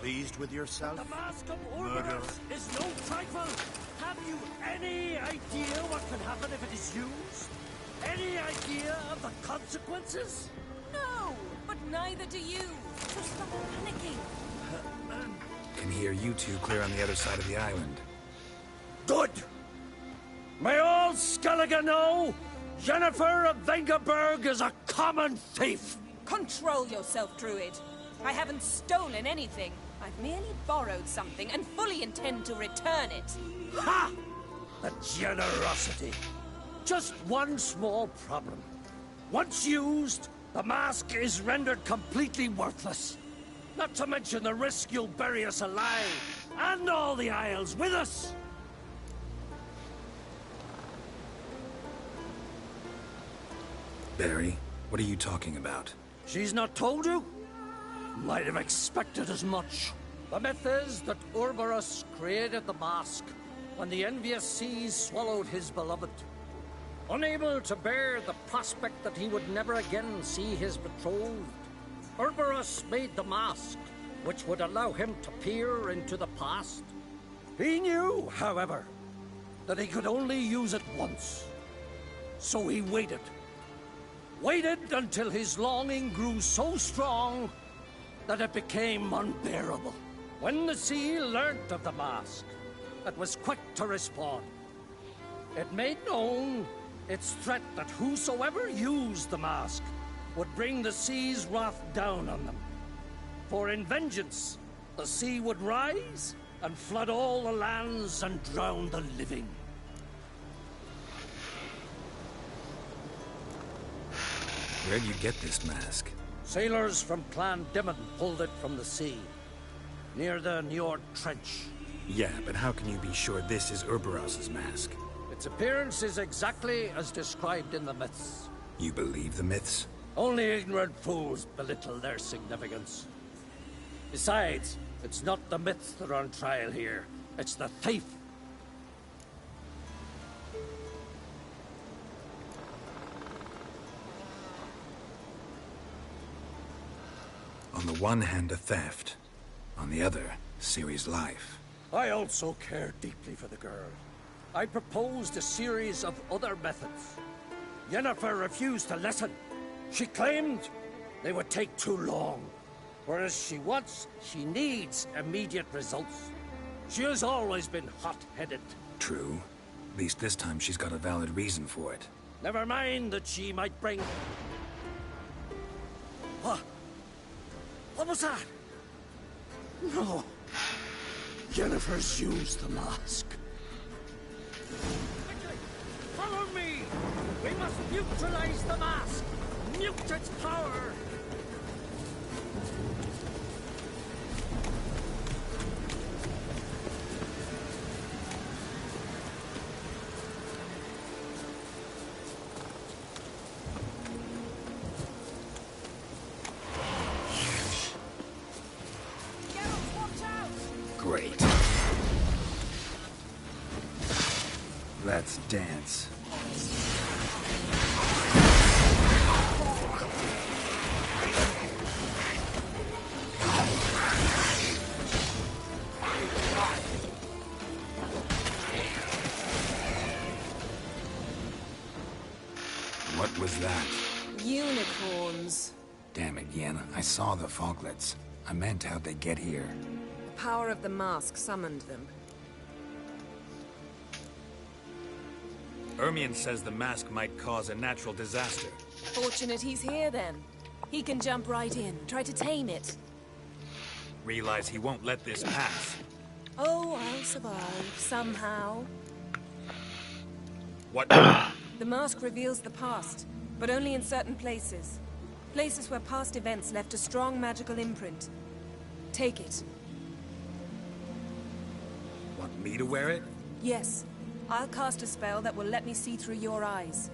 Pleased with yourself? The Mask of Orberus is no trifle! Have you any idea what can happen if it is used? Any idea of the consequences? No, but neither do you. So stop panicking. Can hear you two clear on the other side of the island. Good! May all Skellige know, Jennifer of Vengerberg is a common thief! Control yourself, Druid. I haven't stolen anything. I've merely borrowed something and fully intend to return it. Ha! The generosity. Just one small problem. Once used, the mask is rendered completely worthless. Not to mention the risk you'll bury us alive, and all the Isles with us. Barry, what are you talking about? She's not told you? Might have expected as much. The myth is that Orberus created the mask when the envious seas swallowed his beloved. Unable to bear the prospect that he would never again see his betrothed, Orberus made the mask, which would allow him to peer into the past. He knew, however, that he could only use it once. So he waited. Waited until his longing grew so strong that it became unbearable. When the sea learnt of the mask, it was quick to respond. It made known its threat that whosoever used the mask would bring the sea's wrath down on them. For in vengeance, the sea would rise and flood all the lands and drown the living. Where'd you get this mask? Sailors from Clan Dimon pulled it from the sea, near the Njord Trench. Yeah, but how can you be sure this is Orberus's mask? Its appearance is exactly as described in the myths. You believe the myths? Only ignorant fools belittle their significance. Besides, it's not the myths that are on trial here. It's the thief. On the one hand, a theft. On the other, Ciri's life. I also care deeply for the girl. I proposed a series of other methods. Yennefer refused to listen. She claimed they would take too long. Whereas she needs immediate results. She has always been hot-headed. True. At least this time she's got a valid reason for it. Never mind that she might bring... What was that? No. Yennefer's used the mask. Quickly! Follow me! We must neutralize the mask! Mute its power! Great. Let's dance. What was that? Unicorns. Damn it, Yen. I saw the foglets. I meant how'd they get here. The power of the mask summoned them. Ermion says the mask might cause a natural disaster. Fortunate he's here, then. He can jump right in, try to tame it. Realize he won't let this pass. Oh, I'll survive, somehow. What? The mask reveals the past, but only in certain places. Places where past events left a strong magical imprint. Take it. Want me to wear it? Yes. I'll cast a spell that will let me see through your eyes.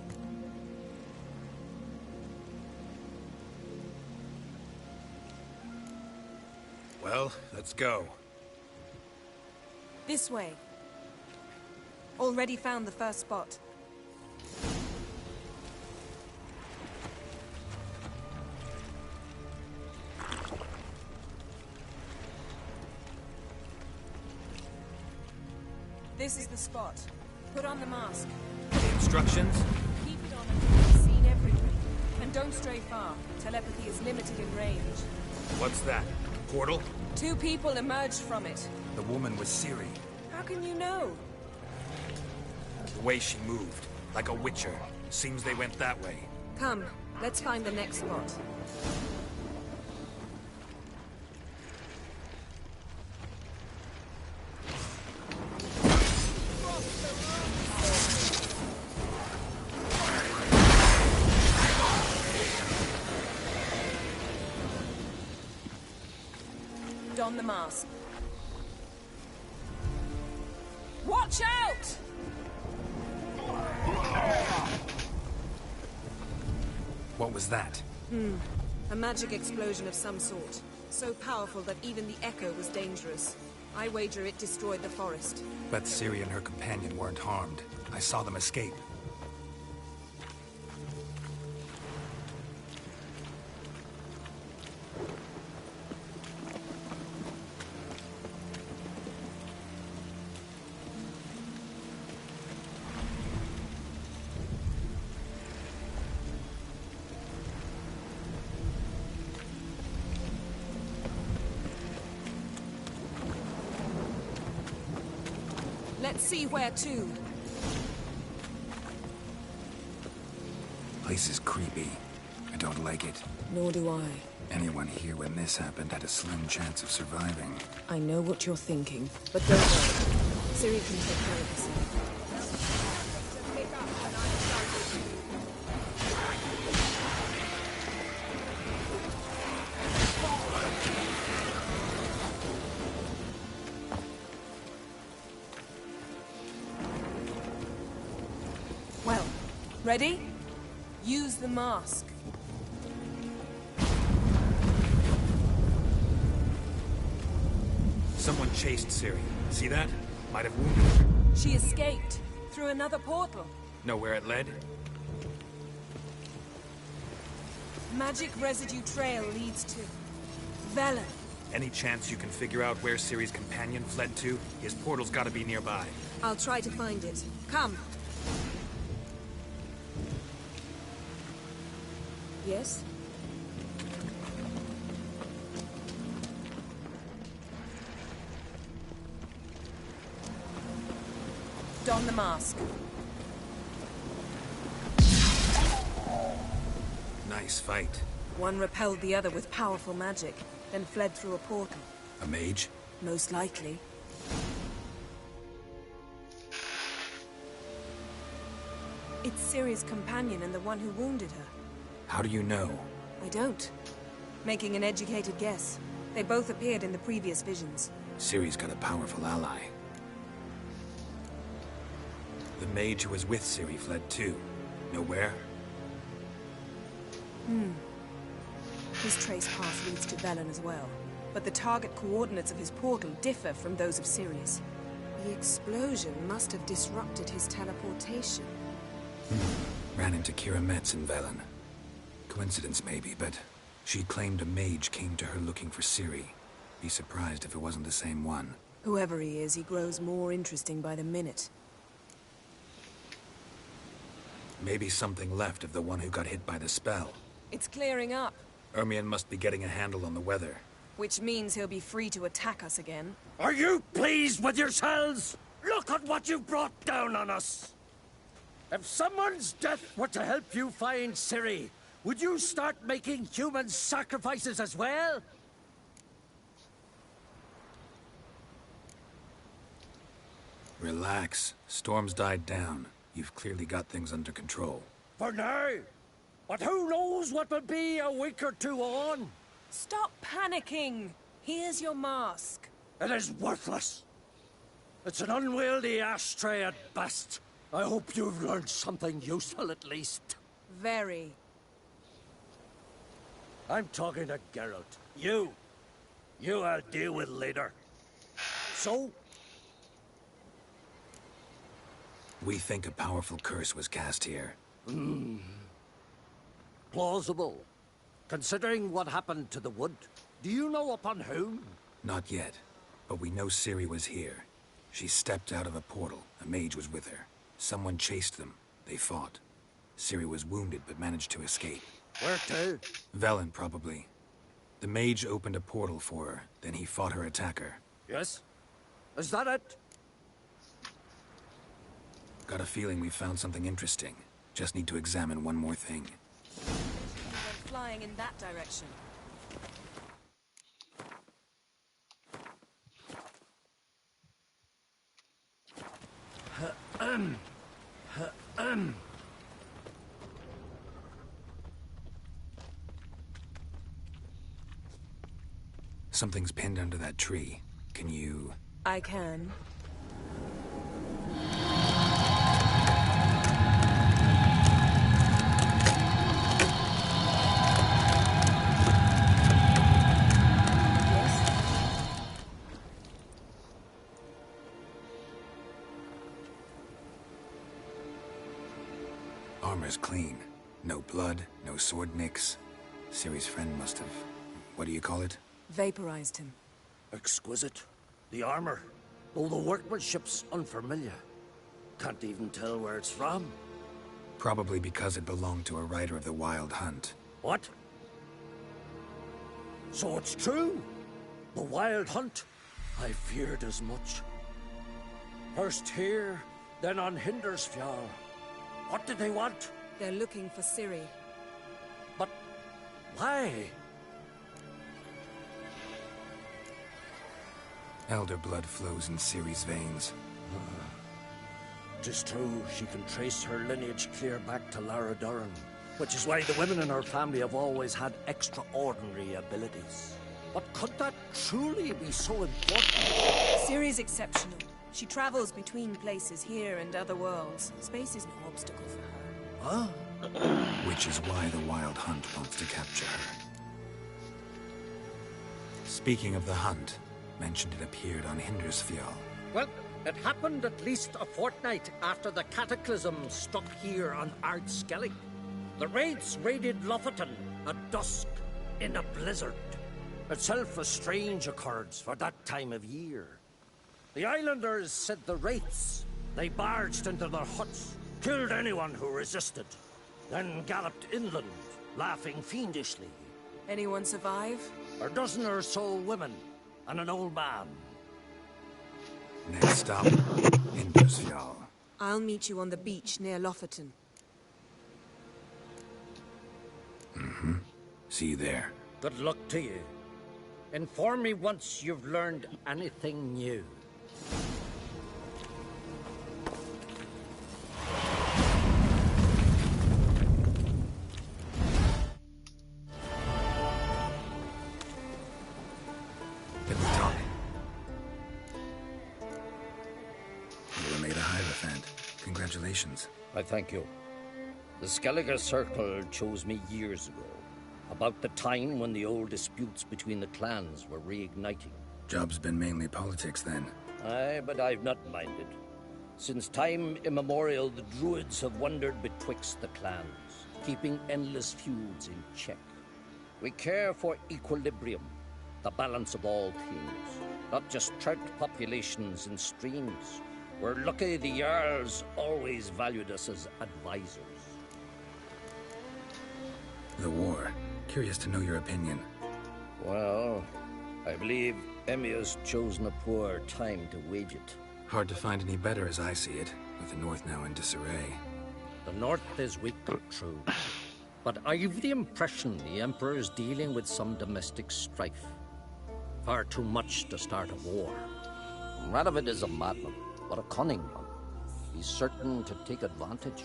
Well, let's go. This way. Already found the first spot. This is the spot. Put on the mask. The instructions? Keep it on until it's seen everywhere. And don't stray far. Telepathy is limited in range. What's that? Portal? 2 people emerged from it. The woman was Ciri. How can you know? The way she moved, like a witcher. Seems they went that way. Come, let's find the next spot. Don the mask. Watch out! What was that? A magic explosion of some sort. So powerful that even the echo was dangerous. I wager it destroyed the forest. But Ciri and her companion weren't harmed. I saw them escape. Let's see where to. Place is creepy. I don't like it. Nor do I. Anyone here when this happened had a slim chance of surviving. I know what you're thinking, but don't worry. Ciri can take care of herself. Well, ready? Use the mask. Someone chased Ciri. See that? Might have wounded her. She escaped through another portal. Know where it led? Magic residue trail leads to Velen. Any chance you can figure out where Ciri's companion fled to? His portal's gotta be nearby. I'll try to find it. Come. Yes? Don the mask. Nice fight. One repelled the other with powerful magic, then fled through a portal. A mage? Most likely. It's Ciri's companion and the one who wounded her. How do you know? I don't. Making an educated guess. They both appeared in the previous visions. Ciri's got a powerful ally. The mage who was with Ciri fled too. Know where? His trace path leads to Velen as well. But the target coordinates of his portal differ from those of Ciri's. The explosion must have disrupted his teleportation. Ran into Kira Metz in Velen. Coincidence maybe, but she claimed a mage came to her looking for Ciri. Be surprised if it wasn't the same one. Whoever he is, he grows more interesting by the minute. Maybe something left of the one who got hit by the spell. It's clearing up, Ermion must be getting a handle on the weather. which means he'll be free to attack us again. Are you pleased with yourselves? Look at what you've brought down on us! If someone's death were to help you find Ciri, would you start making human sacrifices as well? Relax. Storm's died down. You've clearly got things under control. For now. But who knows what will be a week or two on? Stop panicking! Here's your mask. It is worthless. It's an unwieldy ashtray at best. I hope you've learned something useful at least. Very. I'm talking to Geralt. You I'll deal with later. So? We think a powerful curse was cast here. Plausible. Considering what happened to the wood, do you know upon whom? Not yet, but we know Ciri was here. She stepped out of a portal. A mage was with her. Someone chased them. They fought. Ciri was wounded but managed to escape. Where to? Velen, probably. The mage opened a portal for her, then he fought her attacker. Yes? Is that it? Got a feeling we found something interesting. Just need to examine one more thing. Went flying in that direction. Something's pinned under that tree. Can you... I can. Armor's clean. No blood, no sword nicks. Ciri's friend must have... what do you call it? Vaporized him. Exquisite. The armor, though the workmanship's unfamiliar. Can't even tell where it's from. Probably because it belonged to a rider of the Wild Hunt. What? So it's true? The Wild Hunt? I feared as much. First here, then on Hindersfjall. What did they want? They're looking for Ciri. But why? Elder blood flows in Ciri's veins. 'Tis true, she can trace her lineage clear back to Lara Duran, which is why the women in her family have always had extraordinary abilities. But could that truly be so important? Ciri's exceptional. She travels between places here and other worlds. Space is no obstacle for her. Huh? Which is why the Wild Hunt wants to capture her. Speaking of the hunt, mentioned it appeared on Hindersfjall. Well, it happened at least a fortnight after the cataclysm struck here on Ardskellig. The raids raided Lofoten at dusk in a blizzard. Itself a strange occurrence for that time of year. The islanders said the wraiths. They barged into their huts, killed anyone who resisted, then galloped inland, laughing fiendishly. Anyone survive? A dozen or so women and an old man. Next stop, Hindersfjall. I'll meet you on the beach near Lofoten. See you there. Good luck to you. Inform me once you've learned anything new. Let me talk. You were made a Hierophant. Congratulations. I thank you. The Skellige Circle chose me years ago, about the time when the old disputes between the clans were reigniting. Job's been mainly politics then. Aye, but I've not minded. Since time immemorial, the Druids have wandered betwixt the clans, keeping endless feuds in check. We care for equilibrium, the balance of all things, not just trout populations and streams. We're lucky the Jarls always valued us as advisors. The war. Curious to know your opinion. Well, I believe Emmir's chosen a poor time to wage it. Hard to find any better as I see it, with the North now in disarray. The North is weak, true. But I've the impression the Emperor's dealing with some domestic strife. Far too much to start a war. Radovid is a madman, but a cunning one. He's certain to take advantage.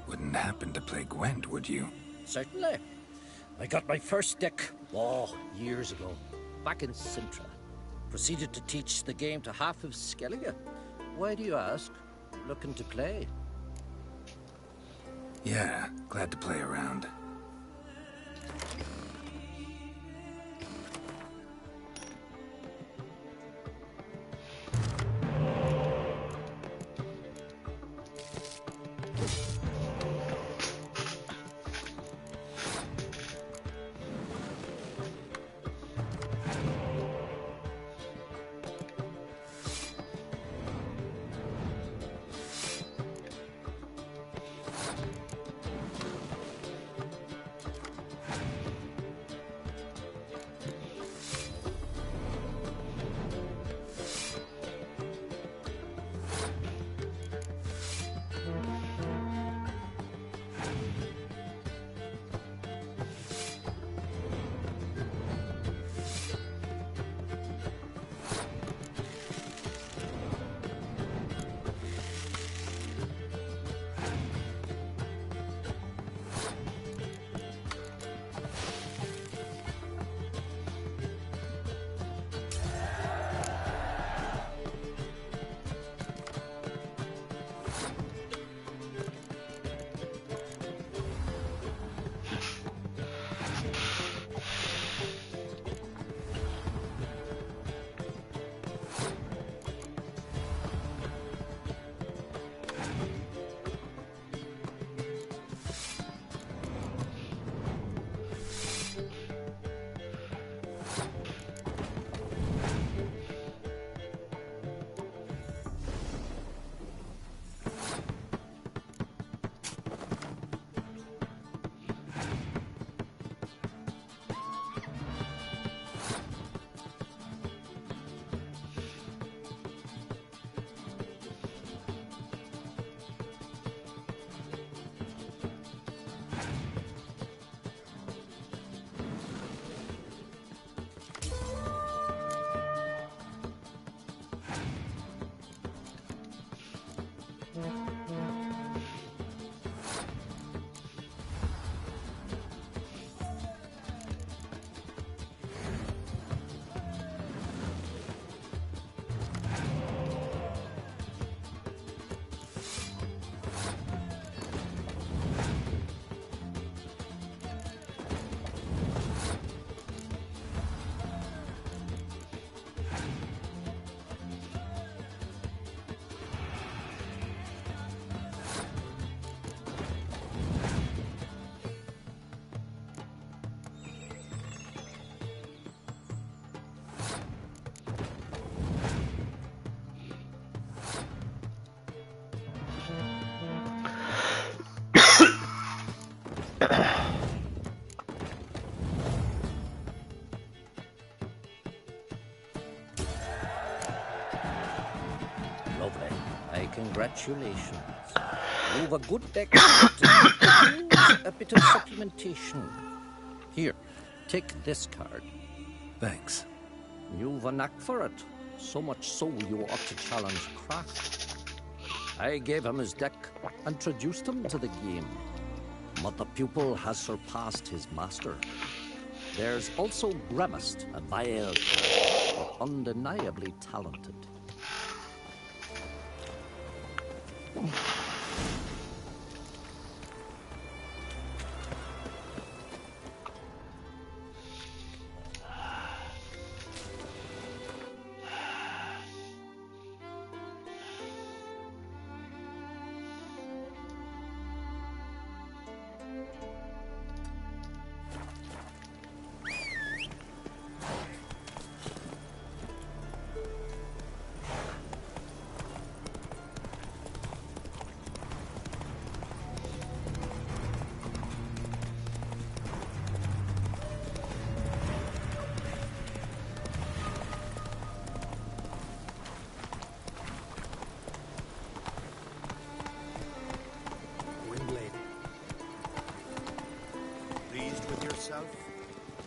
Wouldn't happen to play Gwent, would you? Certainly. I got my first deck, years ago, back in Sintra. Proceeded to teach the game to half of Skellige. Why do you ask? Looking to play? Yeah, glad to play around. congratulations. You've a good deck, but a bit of supplementation. Here, take this card. Thanks. You've a knack for it. So much so you ought to challenge Kraft. I gave him his deck, introduced him to the game. But the pupil has surpassed his master. There's also Gremist, a vile but undeniably talented.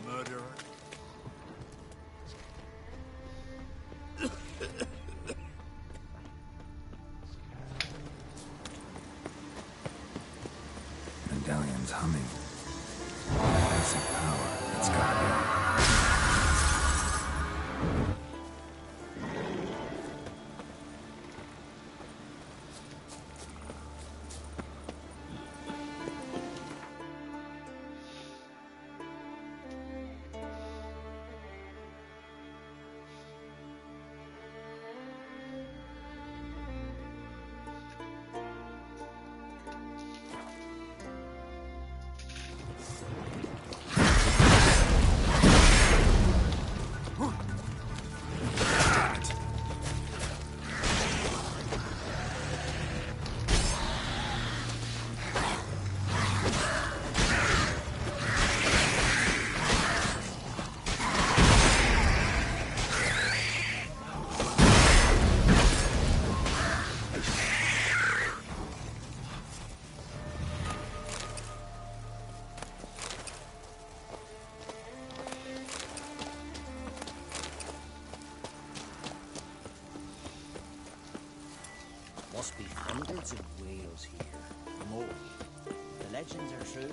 Murderer. Medallion's humming. Massive power. It's gotta be. Must be hundreds of whales here. More. The legends are true.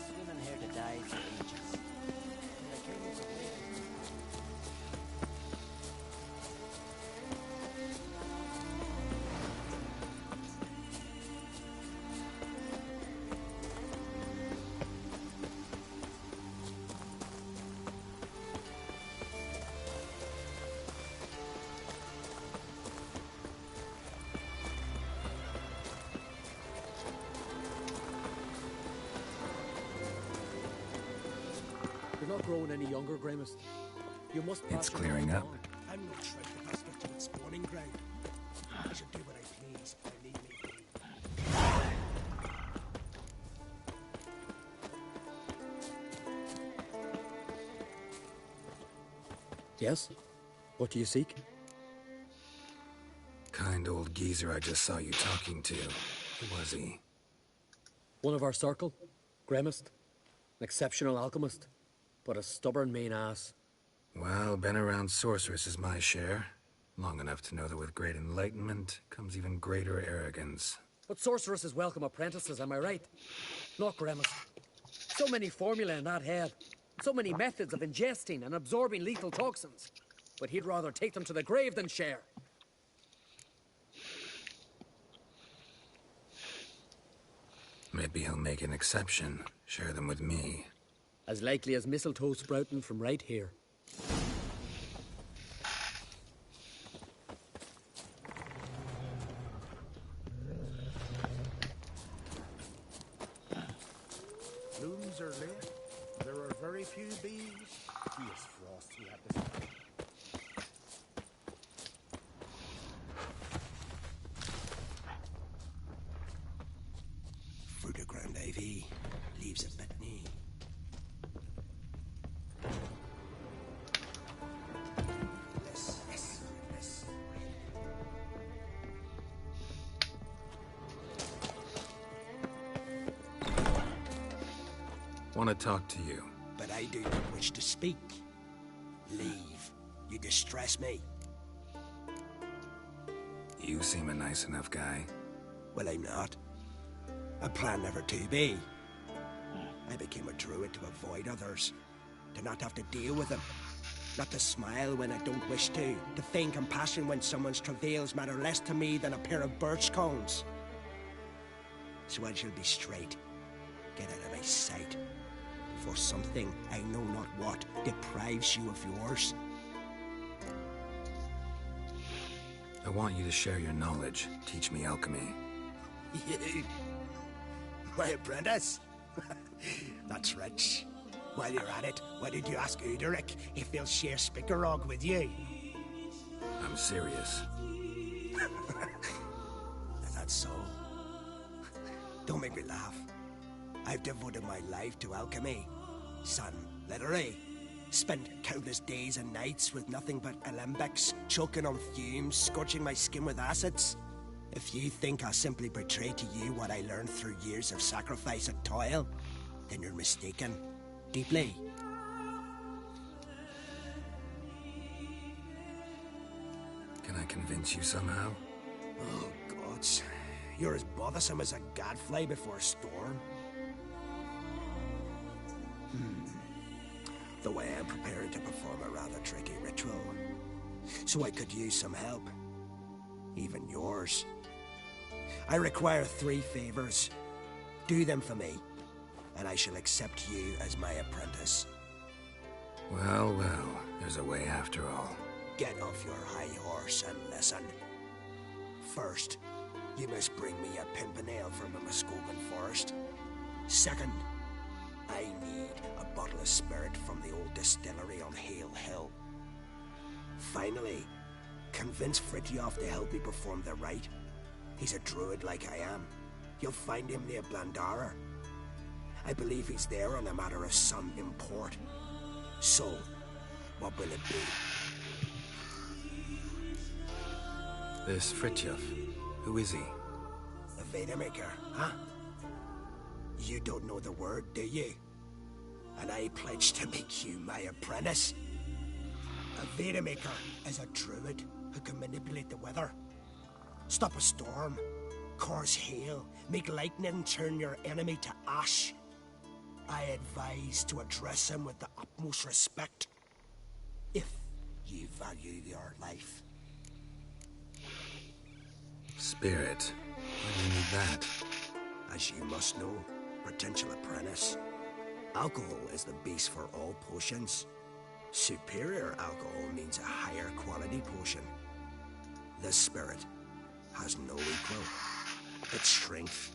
Swimming here to die for ages. You're not growing any younger, Gremist. You must pass It's your clearing knowledge up. on. I'm not sure the best get to its spawning ground. I should do what I please if I leave me be. Yes? What do you seek? Kind old geezer I just saw you talking to. Who was he? One of our circle, Gremist. An exceptional alchemist, but a stubborn mean ass. Well, been around sorceress is my share. Long enough to know that with great enlightenment comes even greater arrogance. But sorceresses welcome apprentices, am I right? Not Gremist. So many formulae in that head. So many methods of ingesting and absorbing lethal toxins. But he'd rather take them to the grave than share. Maybe he'll make an exception. Share them with me. As likely as mistletoe sprouting from right here. Blooms are lit. There are very few bees. Yes, Frost, we have this. Fruit of ground ivy, leaves of Bethany. Yes. Want to talk to you. But I do not wish to speak. Leave. You distress me. You seem a nice enough guy. Well, I'm not. I plan never to be. I became a druid to avoid others. To not have to deal with them. Not to smile when I don't wish to feign compassion when someone's travails matter less to me than a pair of birch cones. So I shall be straight. Get out of my sight. For something, I know not what, deprives you of yours. I want you to share your knowledge. Teach me alchemy. You? My apprentice? That's rich. While you're at it, why did you ask Uderic if he'll share Spikarog with you? I'm serious. That's so. Don't make me laugh. I've devoted my life to alchemy. Son, literally. Spent countless days and nights with nothing but alembics, choking on fumes, scorching my skin with acids. If you think I'll simply betray to you what I learned through years of sacrifice and toil, then you're mistaken. Deeply. Can I convince you somehow? Oh, gods. You're as bothersome as a gadfly before a storm. Though I am preparing to perform a rather tricky ritual. So I could use some help. Even yours. I require 3 favors. Do them for me, and I shall accept you as my apprentice. Well, there's a way after all. Get off your high horse and listen. First, you must bring me a pimpernel from the Muskogan forest. Second, I need a bottle of spirit from the old distillery on Hale Hill. Finally, convince Fritjof to help me perform the rite. He's a druid like I am. You'll find him near Blandara. I believe he's there on a matter of some import. So, what will it be? This Fritjof, who is he? A Vedemaker, huh? You don't know the word, do you? And I pledge to make you my apprentice. A Vedemaker is a druid who can manipulate the weather. Stop a storm, cause hail, make lightning turn your enemy to ash. I advise to address him with the utmost respect, if you value your life. Spirit. Why do you need that? As you must know, potential apprentice, alcohol is the base for all potions. Superior alcohol means a higher quality potion. The spirit has no equal. Its strength,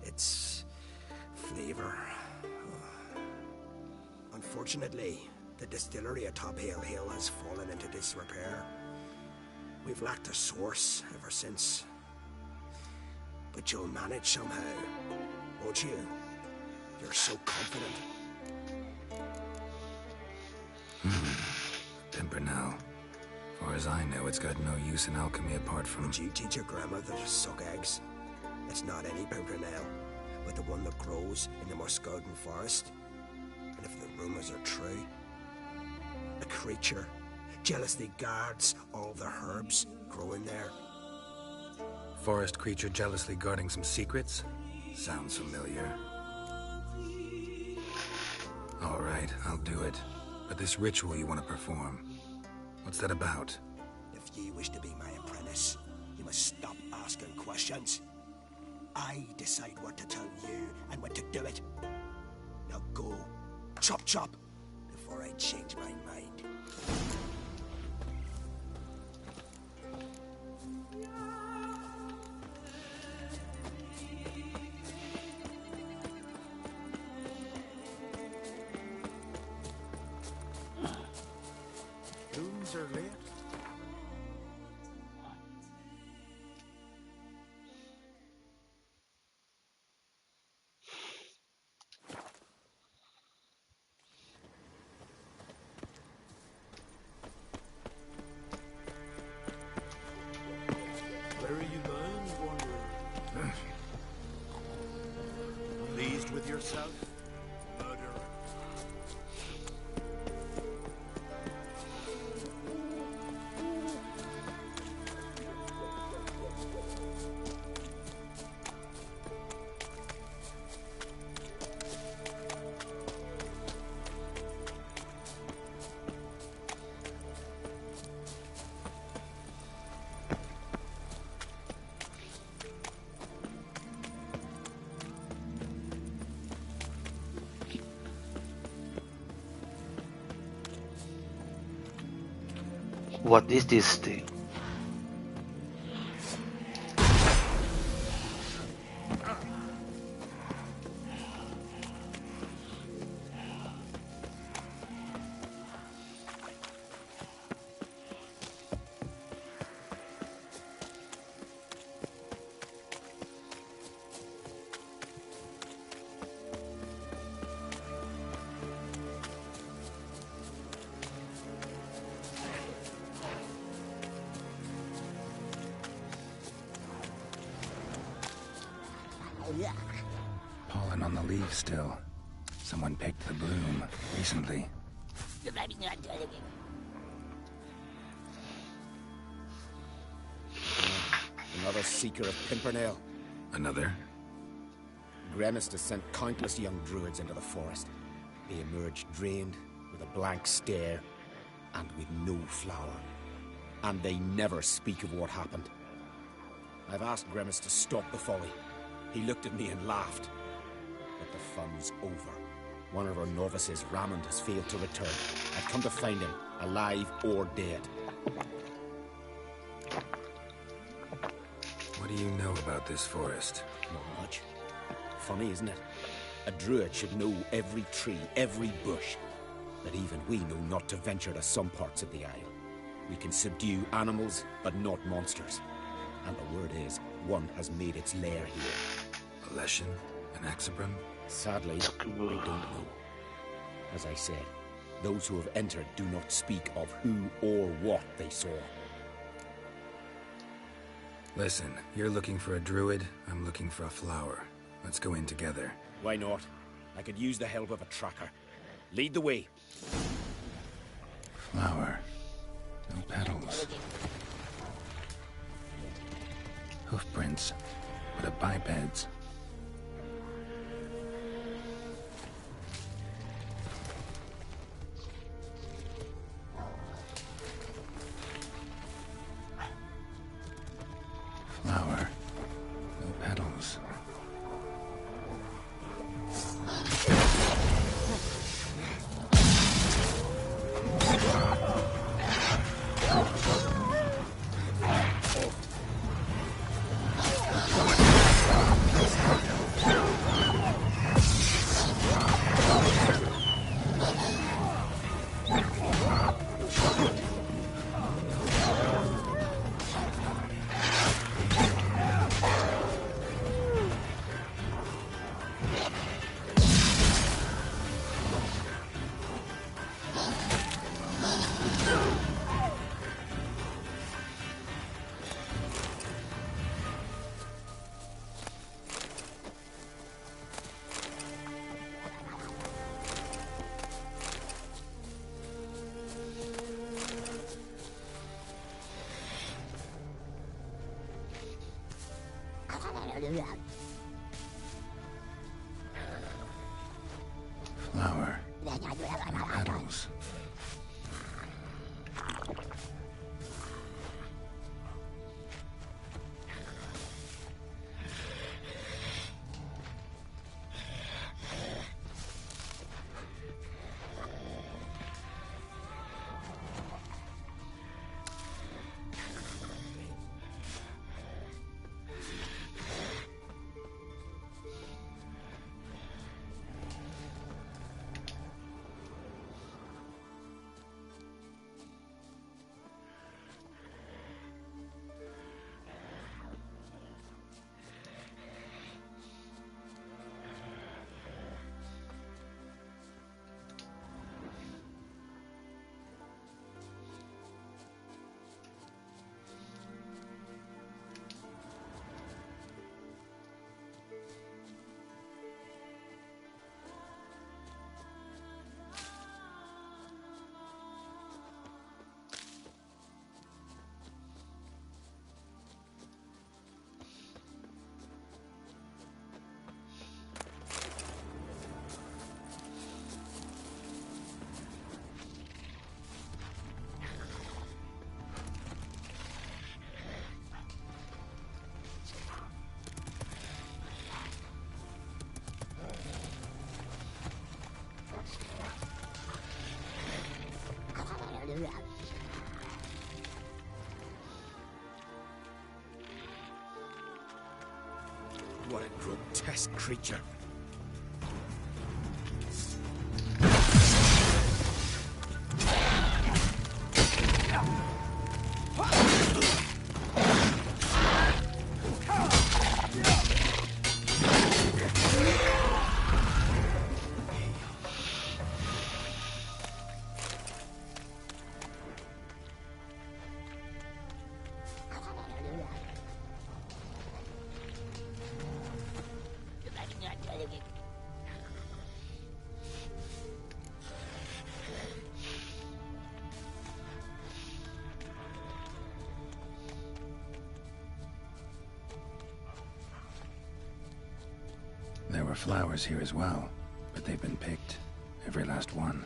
its flavor. Unfortunately, the distillery atop Hale Hill has fallen into disrepair. We've lacked a source ever since. But you'll manage somehow, won't you? You're so confident. Pimpernel. Far as I know, it's got no use in alchemy apart from... Would you teach your grandmother to suck eggs? It's not any Pimpernel. with the one that grows in the Muskogean forest. And if the rumors are true, a creature jealously guards all the herbs growing there. Forest creature jealously guarding some secrets? Sounds familiar. All right, I'll do it. But this ritual you want to perform, what's that about? If ye wish to be my apprentice, you must stop asking questions. I decide what to tell you and when to do it. Now go, chop chop, before I change my mind. Rooms are late. Where are you bound, wanderer? Pleased with yourself, murderer? What is this thing? Pollen on the leaves still. Someone picked the bloom recently. Another seeker of Pimpernel. Another? Gremis has sent countless young druids into the forest. They emerge drained, with a blank stare, and with no flower. And they never speak of what happened. I've asked Gremis to stop the folly. He looked at me and laughed. But the fun's over. One of our novices, Ramond, has failed to return. I've come to find him, alive or dead. What do you know about this forest? Not much. Funny, isn't it? A druid should know every tree, every bush. But even we know not to venture to some parts of the isle. We can subdue animals, but not monsters. And the word is, one has made its lair here. A Leshen? An Axabrum? Sadly, I don't know. As I said, those who have entered do not speak of who or what they saw. Listen, you're looking for a druid, I'm looking for a flower. Let's go in together. Why not? I could use the help of a tracker. Lead the way. Flower. No petals. Hoofprints, but of bipeds. Flower. No petals. Flower. And petals. What a grotesque creature. There were flowers here as well, but they've been picked. Every last one.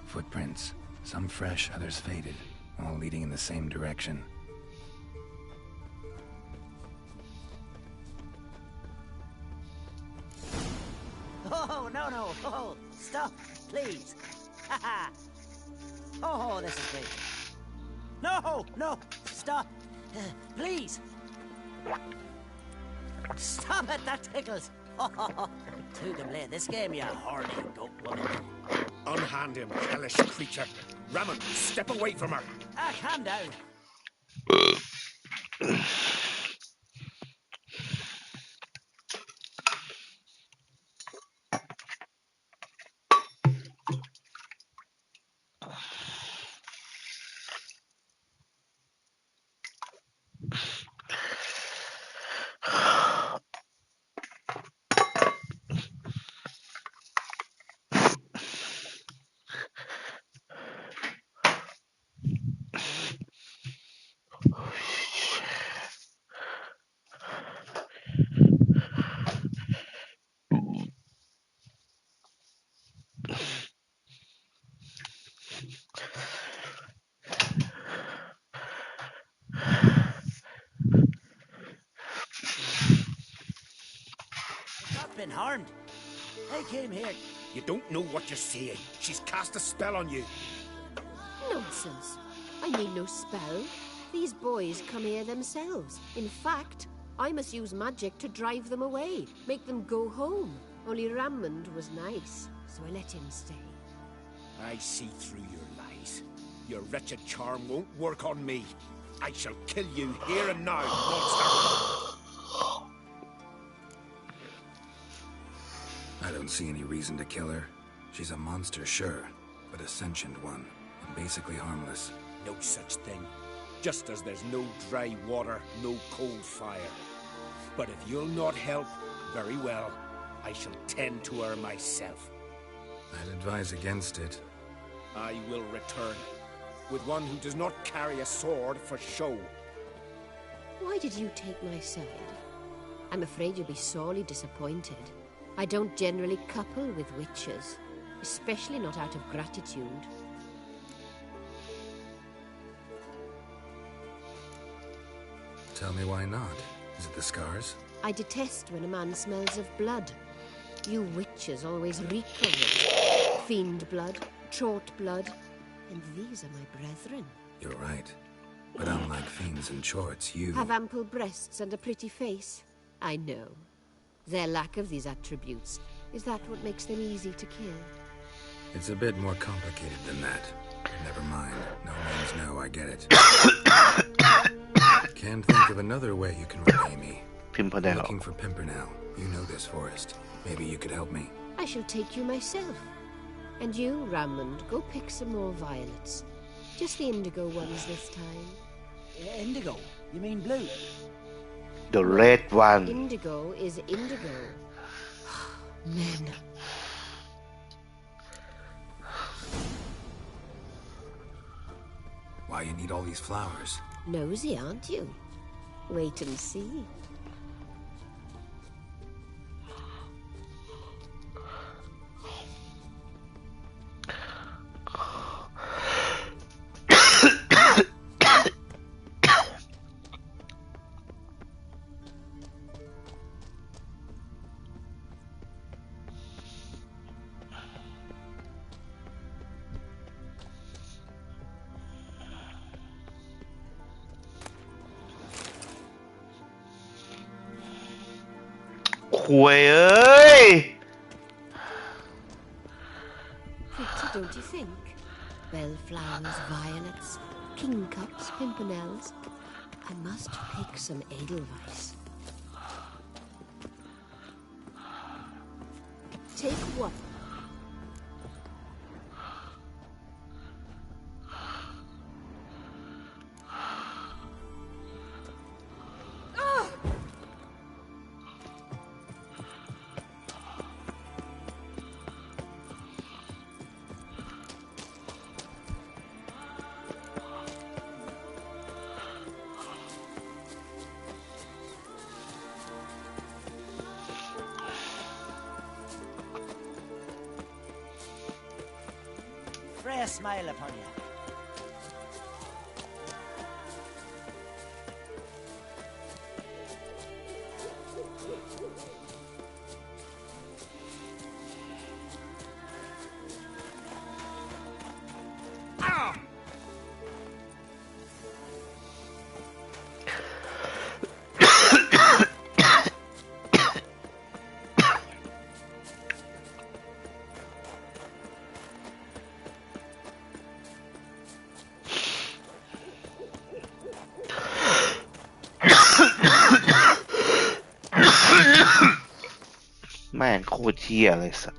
Footprints. Some fresh, others faded, all leading in the same direction. Oh, no. Oh, stop, please. Haha. Oh, this is great. No, stop. Please. Stop it, that tickles. Two can play this game, you horny goat woman. Unhand him, hellish creature. Ramon, step away from her. Calm down. Been harmed. I came here. You don't know what you're saying. She's cast a spell on you. Nonsense. I need no spell. These boys come here themselves. In fact, I must use magic to drive them away, make them go home. Only Rammond was nice, so I let him stay. I see through your lies. Your wretched charm won't work on me. I shall kill you here and now, monster. I don't see any reason to kill her. She's a monster, sure, but a sentient one, and basically harmless. No such thing. Just as there's no dry water, no cold fire. But if you'll not help, very well. I shall tend to her myself. I'd advise against it. I will return, with one who does not carry a sword for show. Why did you take my side? I'm afraid you'll be sorely disappointed. I don't generally couple with witches, especially not out of gratitude. Tell me why not. Is it the scars? I detest when a man smells of blood. You witches always reek of it. Fiend blood, trot blood, and these are my brethren. You're right. But unlike fiends and chorts, you... Have ample breasts and a pretty face. I know. Their lack of these attributes, is that what makes them easy to kill? It's a bit more complicated than that. Never mind. No means no, I get it. Can't think of another way you can repay me. Pimpernel. Looking for Pimpernel. You know this forest. Maybe you could help me. I shall take you myself. And you, Rammond, go pick some more violets. Just the indigo ones this time. Indigo? You mean blue? The red one. Indigo is indigo. Men. Why you need all these flowers? Nosy, aren't you? Wait and see. Pretty, don't you think? Bellflowers, violets, kingcups, pimpernels. I must pick some edelweiss. Take one. Freya smile upon you. Man, โคตรเหี้ยเลยสัส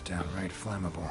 downright flammable.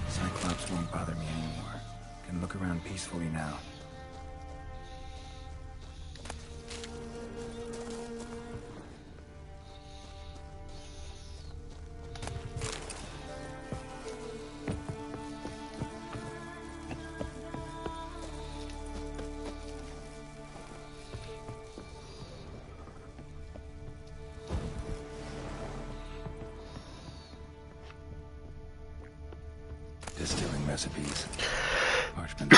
Cyclops won't bother me anymore. Can look around peacefully now. Distilling recipes. Parchment.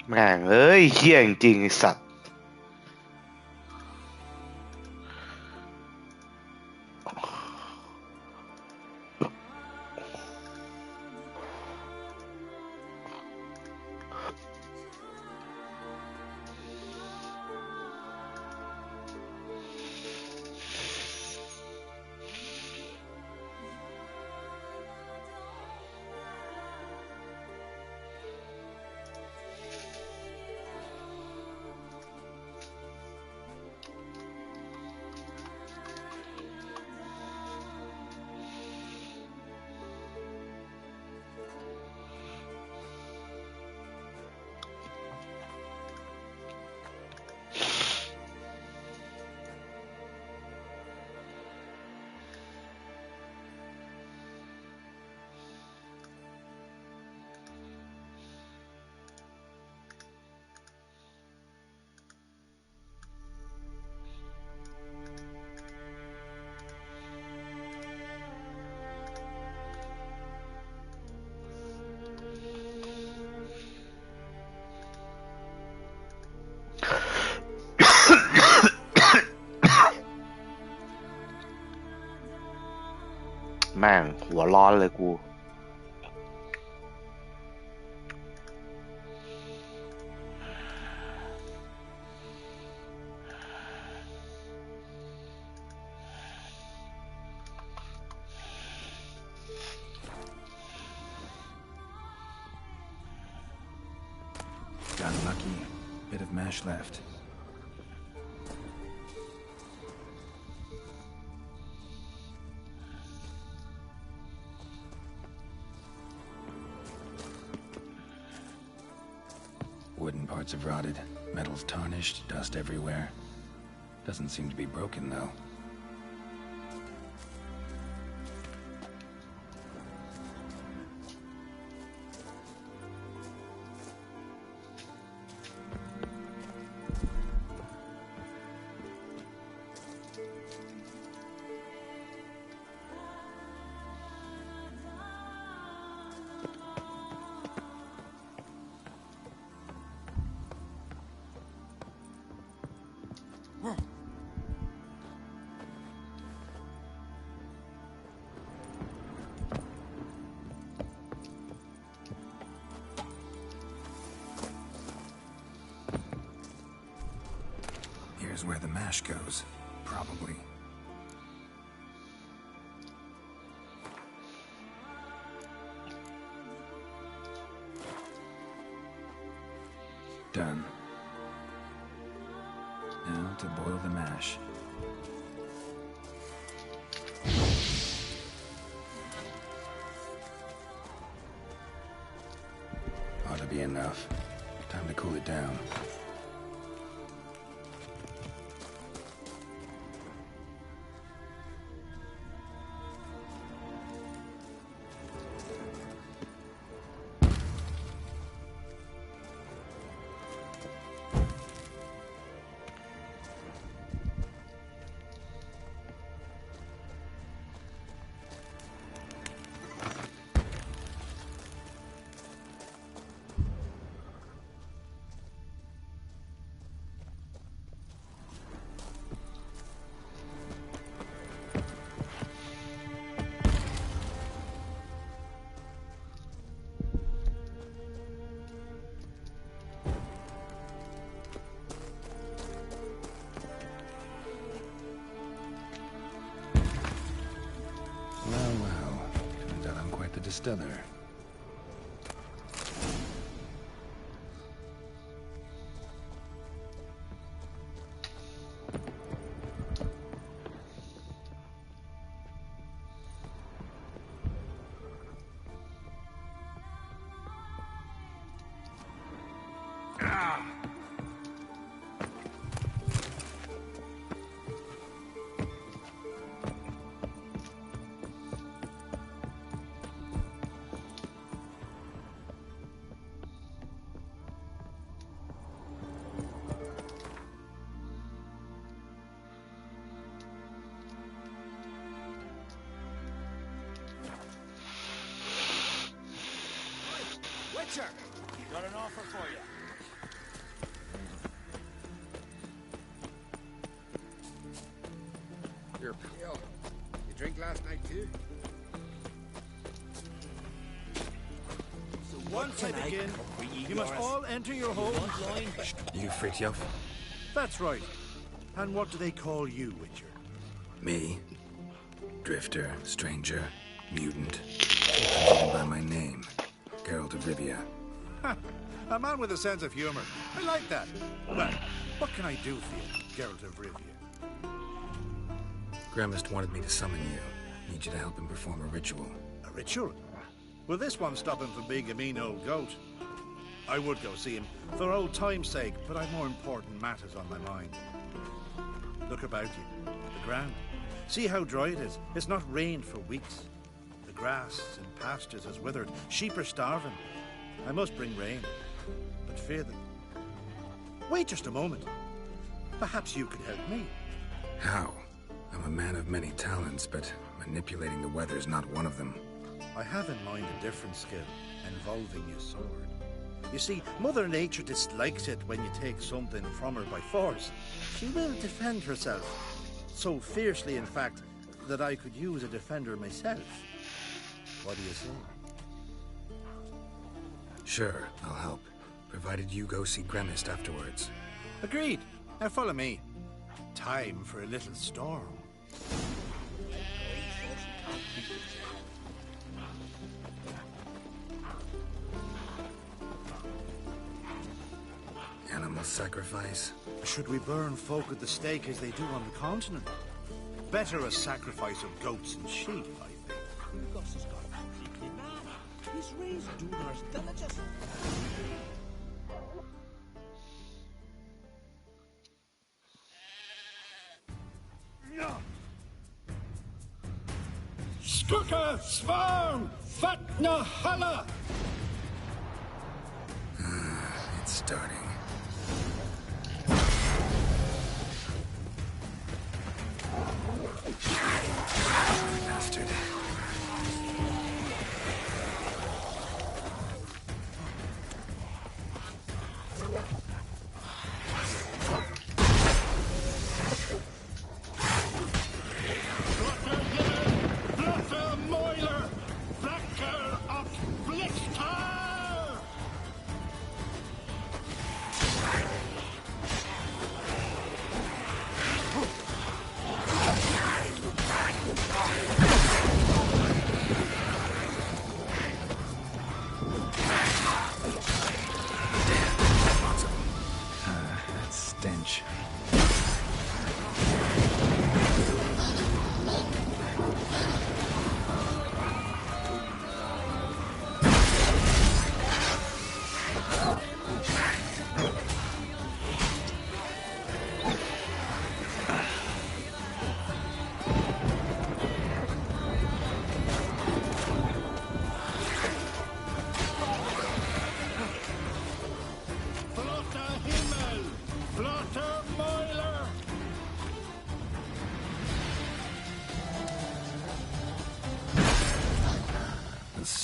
แม่งเอ้ยเหี้ยจริงๆไอ้สัตว์ แม่งหัวร้อนเลยกู Got lucky. Bit of mash left. Wooden parts have rotted, metal's tarnished, dust everywhere. Doesn't seem to be broken, though. Here's where the mash goes, probably. Done. Now to boil the mash. Ought to be enough. Time to cool it down. Well, turns out I'm quite the distiller. Witcher, got an offer for you. You're pale. You drink last night too? So once I begin, you must all enter your home. You Fritjof? That's right. And what do they call you, Witcher? Me? Drifter, stranger, mutant. Even by my name. Geralt of Rivia. Ha! A man with a sense of humor. I like that. Well, what can I do for you, Geralt of Rivia? Gremist wanted me to summon you. Need you to help him perform a ritual. A ritual? Will this one stop him from being a mean old goat? I would go see him for old time's sake, but I've more important matters on my mind. Look about you. The ground. See how dry it is. It's not rained for weeks. The grass in pastures has withered. Sheep are starving. I must bring rain, but fear them. Wait just a moment. Perhaps you could help me. How? I'm a man of many talents, but manipulating the weather's not one of them. I have in mind a different skill, involving your sword. You see, Mother Nature dislikes it when you take something from her by force. She will defend herself. So fiercely, in fact, that I could use a defender myself. What do you say? Sure, I'll help. Provided you go see Gremist afterwards. Agreed. Now follow me. Time for a little storm. Animal sacrifice? Should we burn folk at the stake as they do on the continent? Better a sacrifice of goats and sheep, I think. Gus has gone completely mad. He's raised Dunar's villages. Skuka Svarm Fatna Hala! It's starting. Bastard.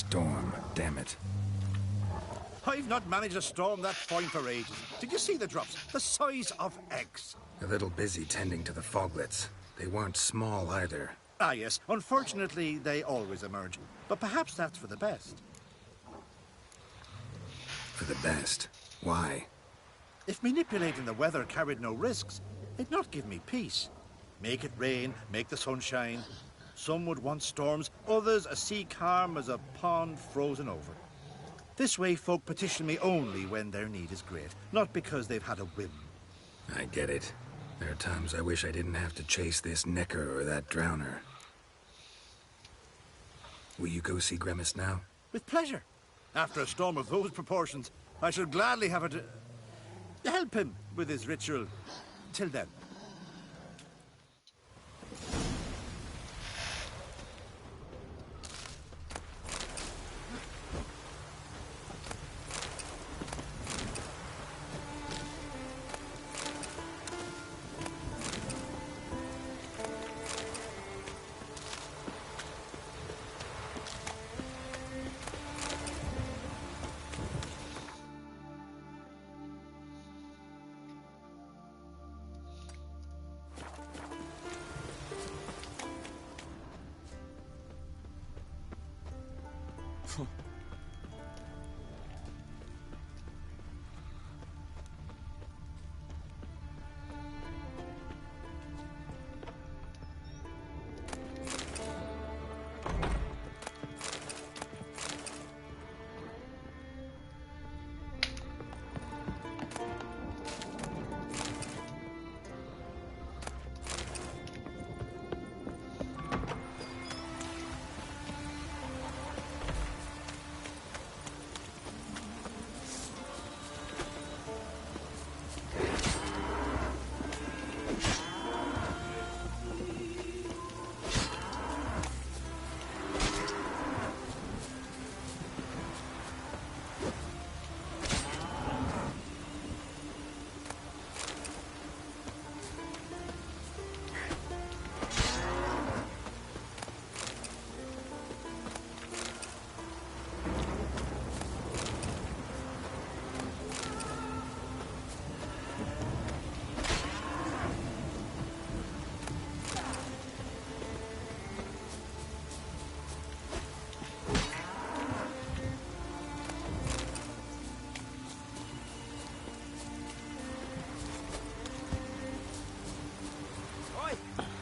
storm, damn it. I've not managed a storm that fine for ages. Did you see the drops? The size of eggs. A little busy tending to the foglets. They weren't small either. Ah, yes. Unfortunately, they always emerge. But perhaps that's for the best. For the best? Why? If manipulating the weather carried no risks, it'd not give me peace. Make it rain, make the sun shine. Some would want storms, others a sea calm as a pond frozen over. This way folk petition me only when their need is great, not because they've had a whim. I get it. There are times I wish I didn't have to chase this necker or that drowner. Will you go see Grimace now? With pleasure. After a storm of those proportions, I should gladly have it to help him with his ritual. Till then.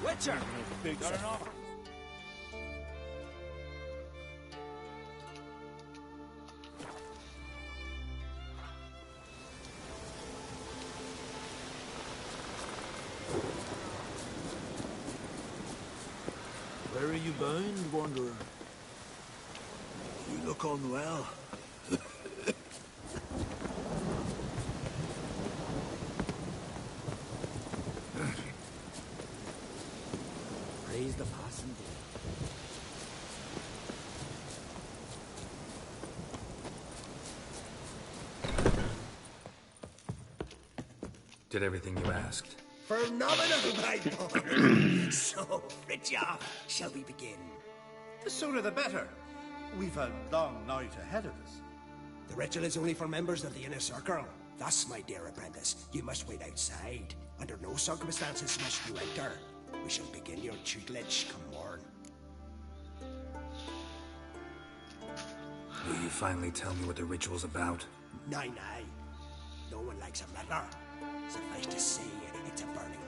Witcher! Got an offer. Where are you bound, Wanderer? You look unwell. Praise the passing day. Did everything you asked? Phenomenal, my boy. So, Fritjof, shall we begin? The sooner the better. We've a long night ahead of us. The ritual is only for members of the inner circle. Thus, my dear apprentice, you must wait outside. Under no circumstances must you enter. We shall begin your tutelage come morn. Will you finally tell me what the ritual's about? Nay, nay. No one likes a meddler. Suffice to say, it's a burning.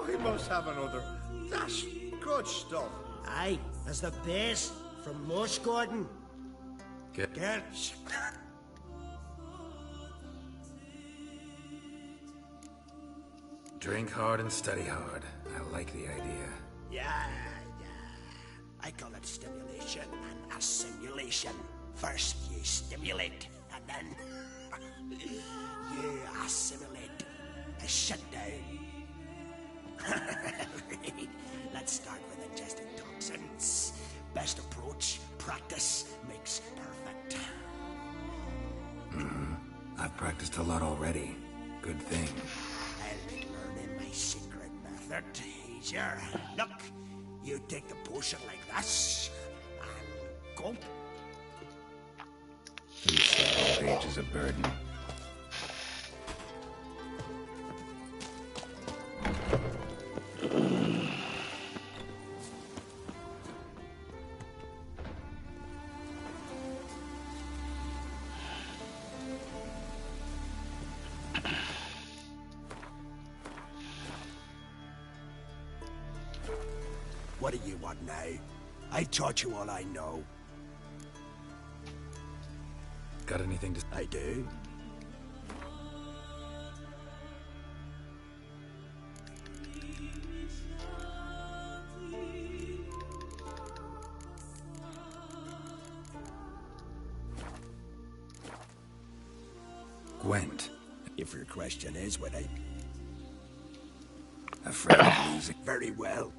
We must have another. That's good stuff. Aye, as the base from Moss Gordon. Get... Drink hard and study hard. I like the idea. Yeah. I call it stimulation and assimilation. First you stimulate, and then you assimilate. A shutdown. Let's start with ingesting toxins. Best approach, practice makes perfect. I've practiced a lot already. Good thing. I'll make learning my secret method easier. Look, you take the potion like this, and gulp. You said old age is a burden. What do you want now? I taught you all I know. Got anything to... I do. Gwent. If your question is what I... Afraid of losing. Very well.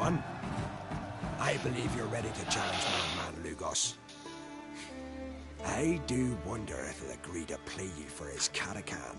one. I believe you're ready to challenge my man Lugos. I do wonder if he'll agree to play you for his Catacan.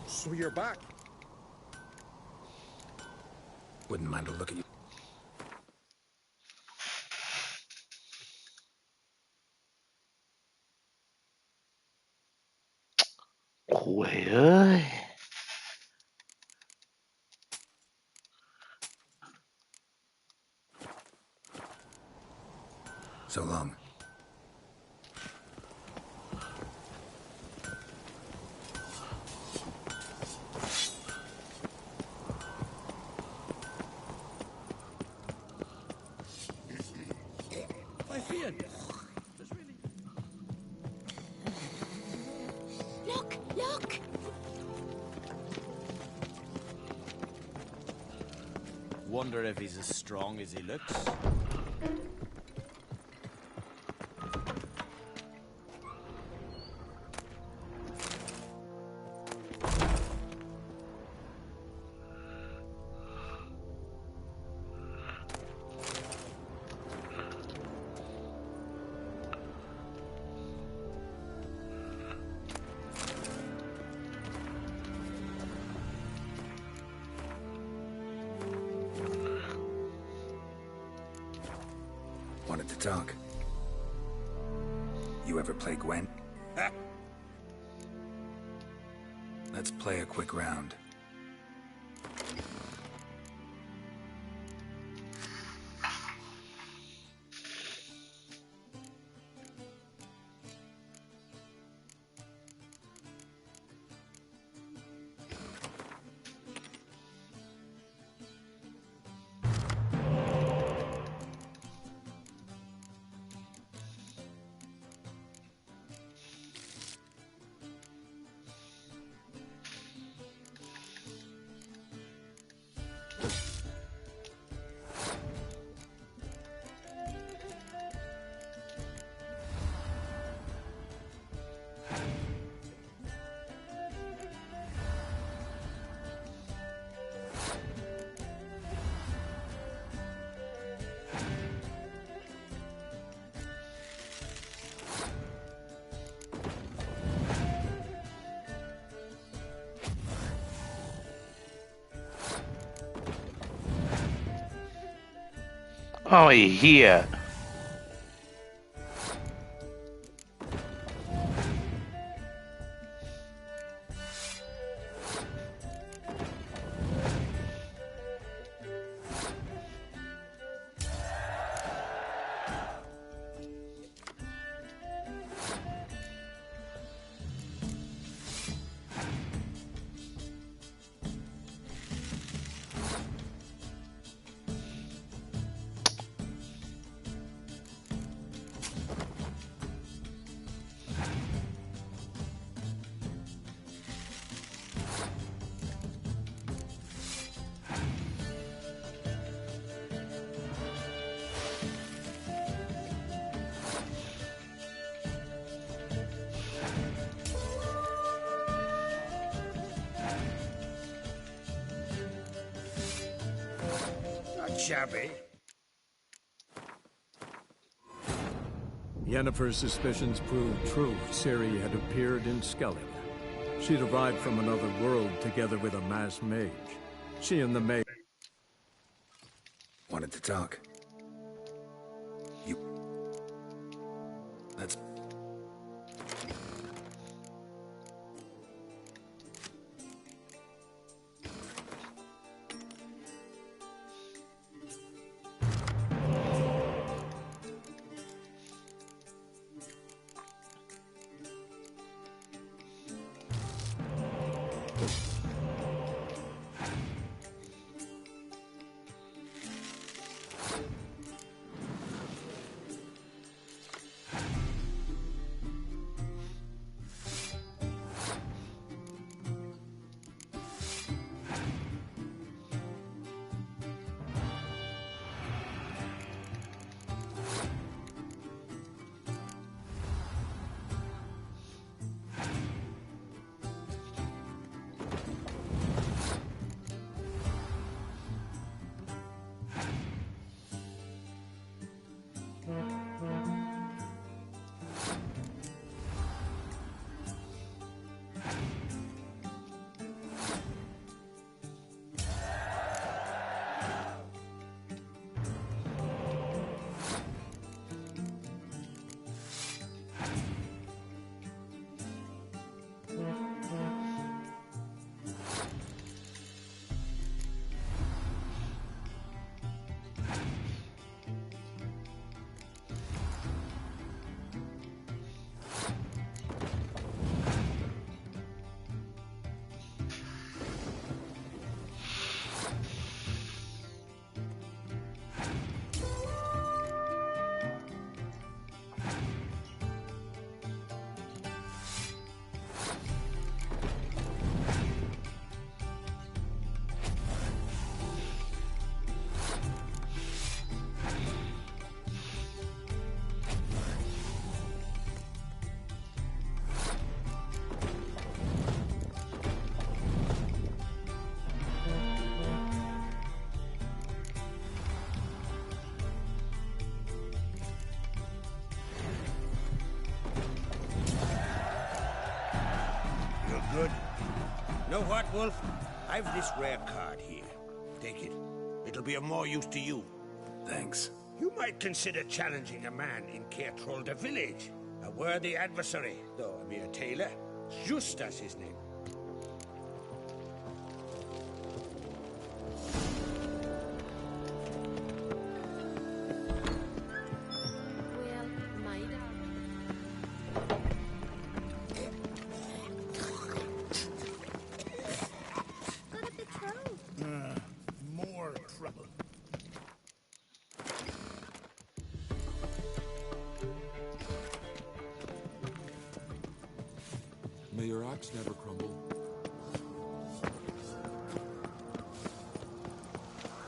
So you're back. Wouldn't mind a look at you. Ôi. So long. I feared. Look, look! Wonder if he's as strong as he looks. Wanted to talk. You ever play Gwent? Let's play a quick round. Oh, here. Not shabby. Yennefer's suspicions proved true. Ciri had appeared in Skellige. She'd arrived from another world together with a masked mage. She and the mage... Wanted to talk. You... Let's... good. Know what, Wolf? I've this rare card here. Take it. It'll be of more use to you. Thanks. You might consider challenging a man in Caertrolda village. A worthy adversary, though a mere tailor. Justas his name. More trouble. May your axe never crumble.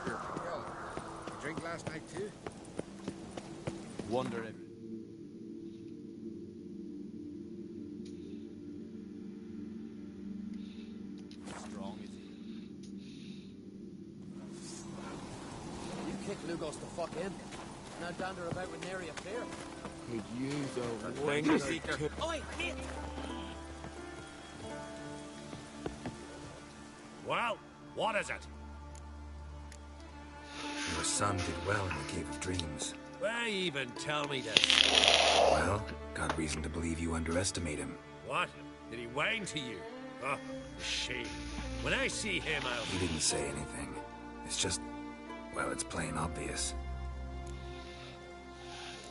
Here, yo. Drink last night too? Wonder if... strong is he? You kicked Lugos the fuck in. Now dander about with nary a fear. Could use a Wing wing seeker. Oi, mate! Well, what is it? Your son did well in the Cave of Dreams. Why even tell me this? Well, got reason to believe you underestimate him. What? Did he whine to you? Oh, shame. When I see him, I'll... He didn't say anything. It's just... well, it's plain obvious.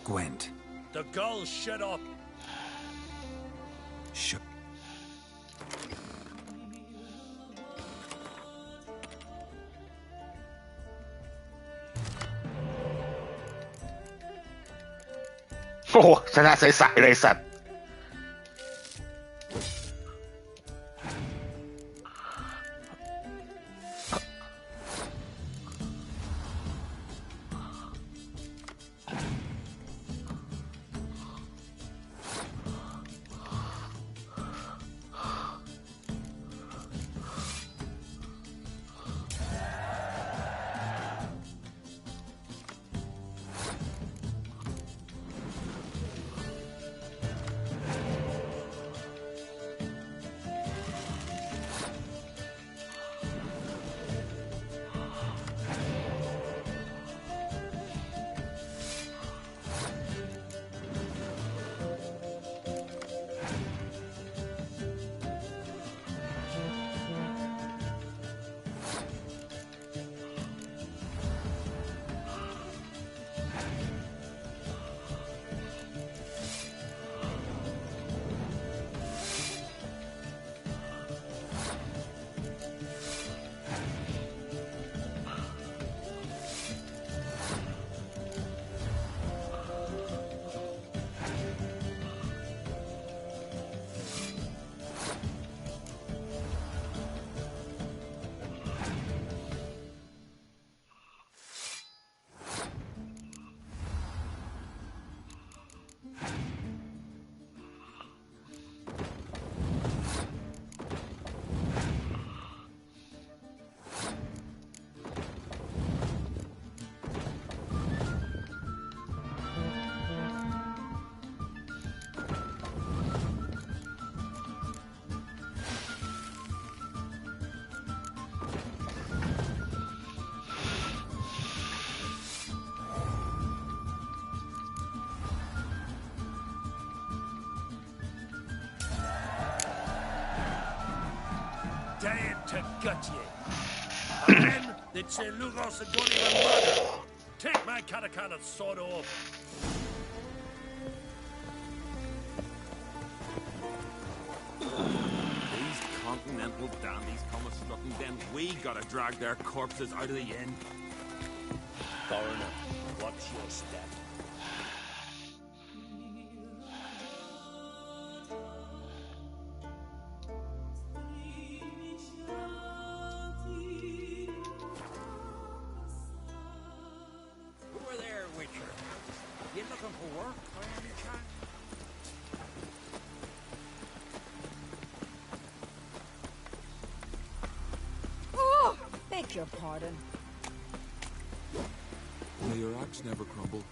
Gwent. The gull shut up. Shut...โอ้โหชนะใสๆเลยสัตว์ Dying to gut ye. A man that say Lugos and Gunny were murdered. Take my Katakana's sword off. These continental dandies come a strutting, then we gotta drag their corpses out of the inn. Foreigner, watch your step. Who are there, Witcher? You looking for work by any chance? Oh, beg your pardon. May your axe never crumble.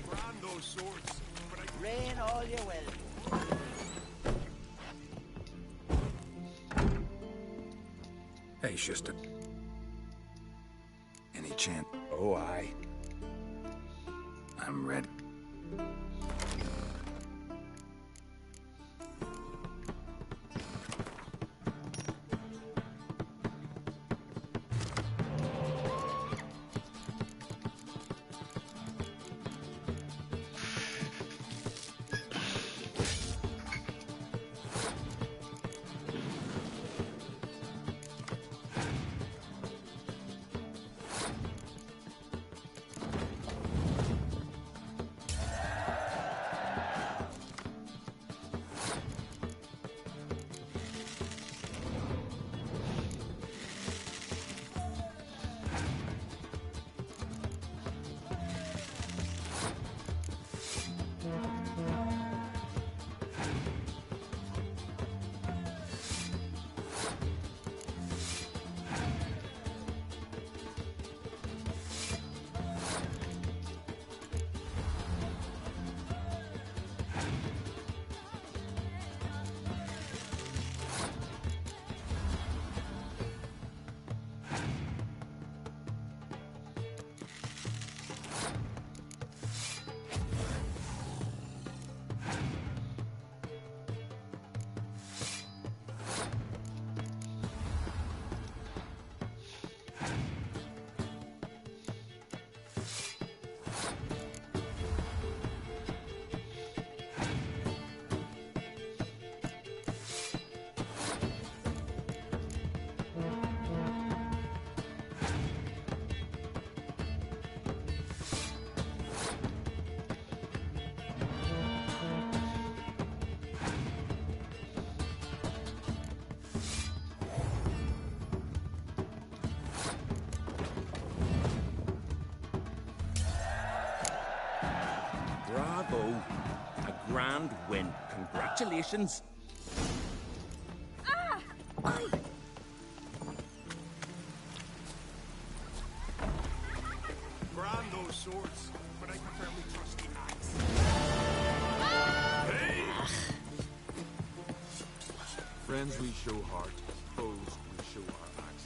Brand those swords. Rain all you will. Hey, Schuster. Any chance? Oh, aye. I'm ready. Bravo. A grand win. Congratulations. Brand those swords, but I prefer my trusty axe. Friends we show heart, foes we show our axe.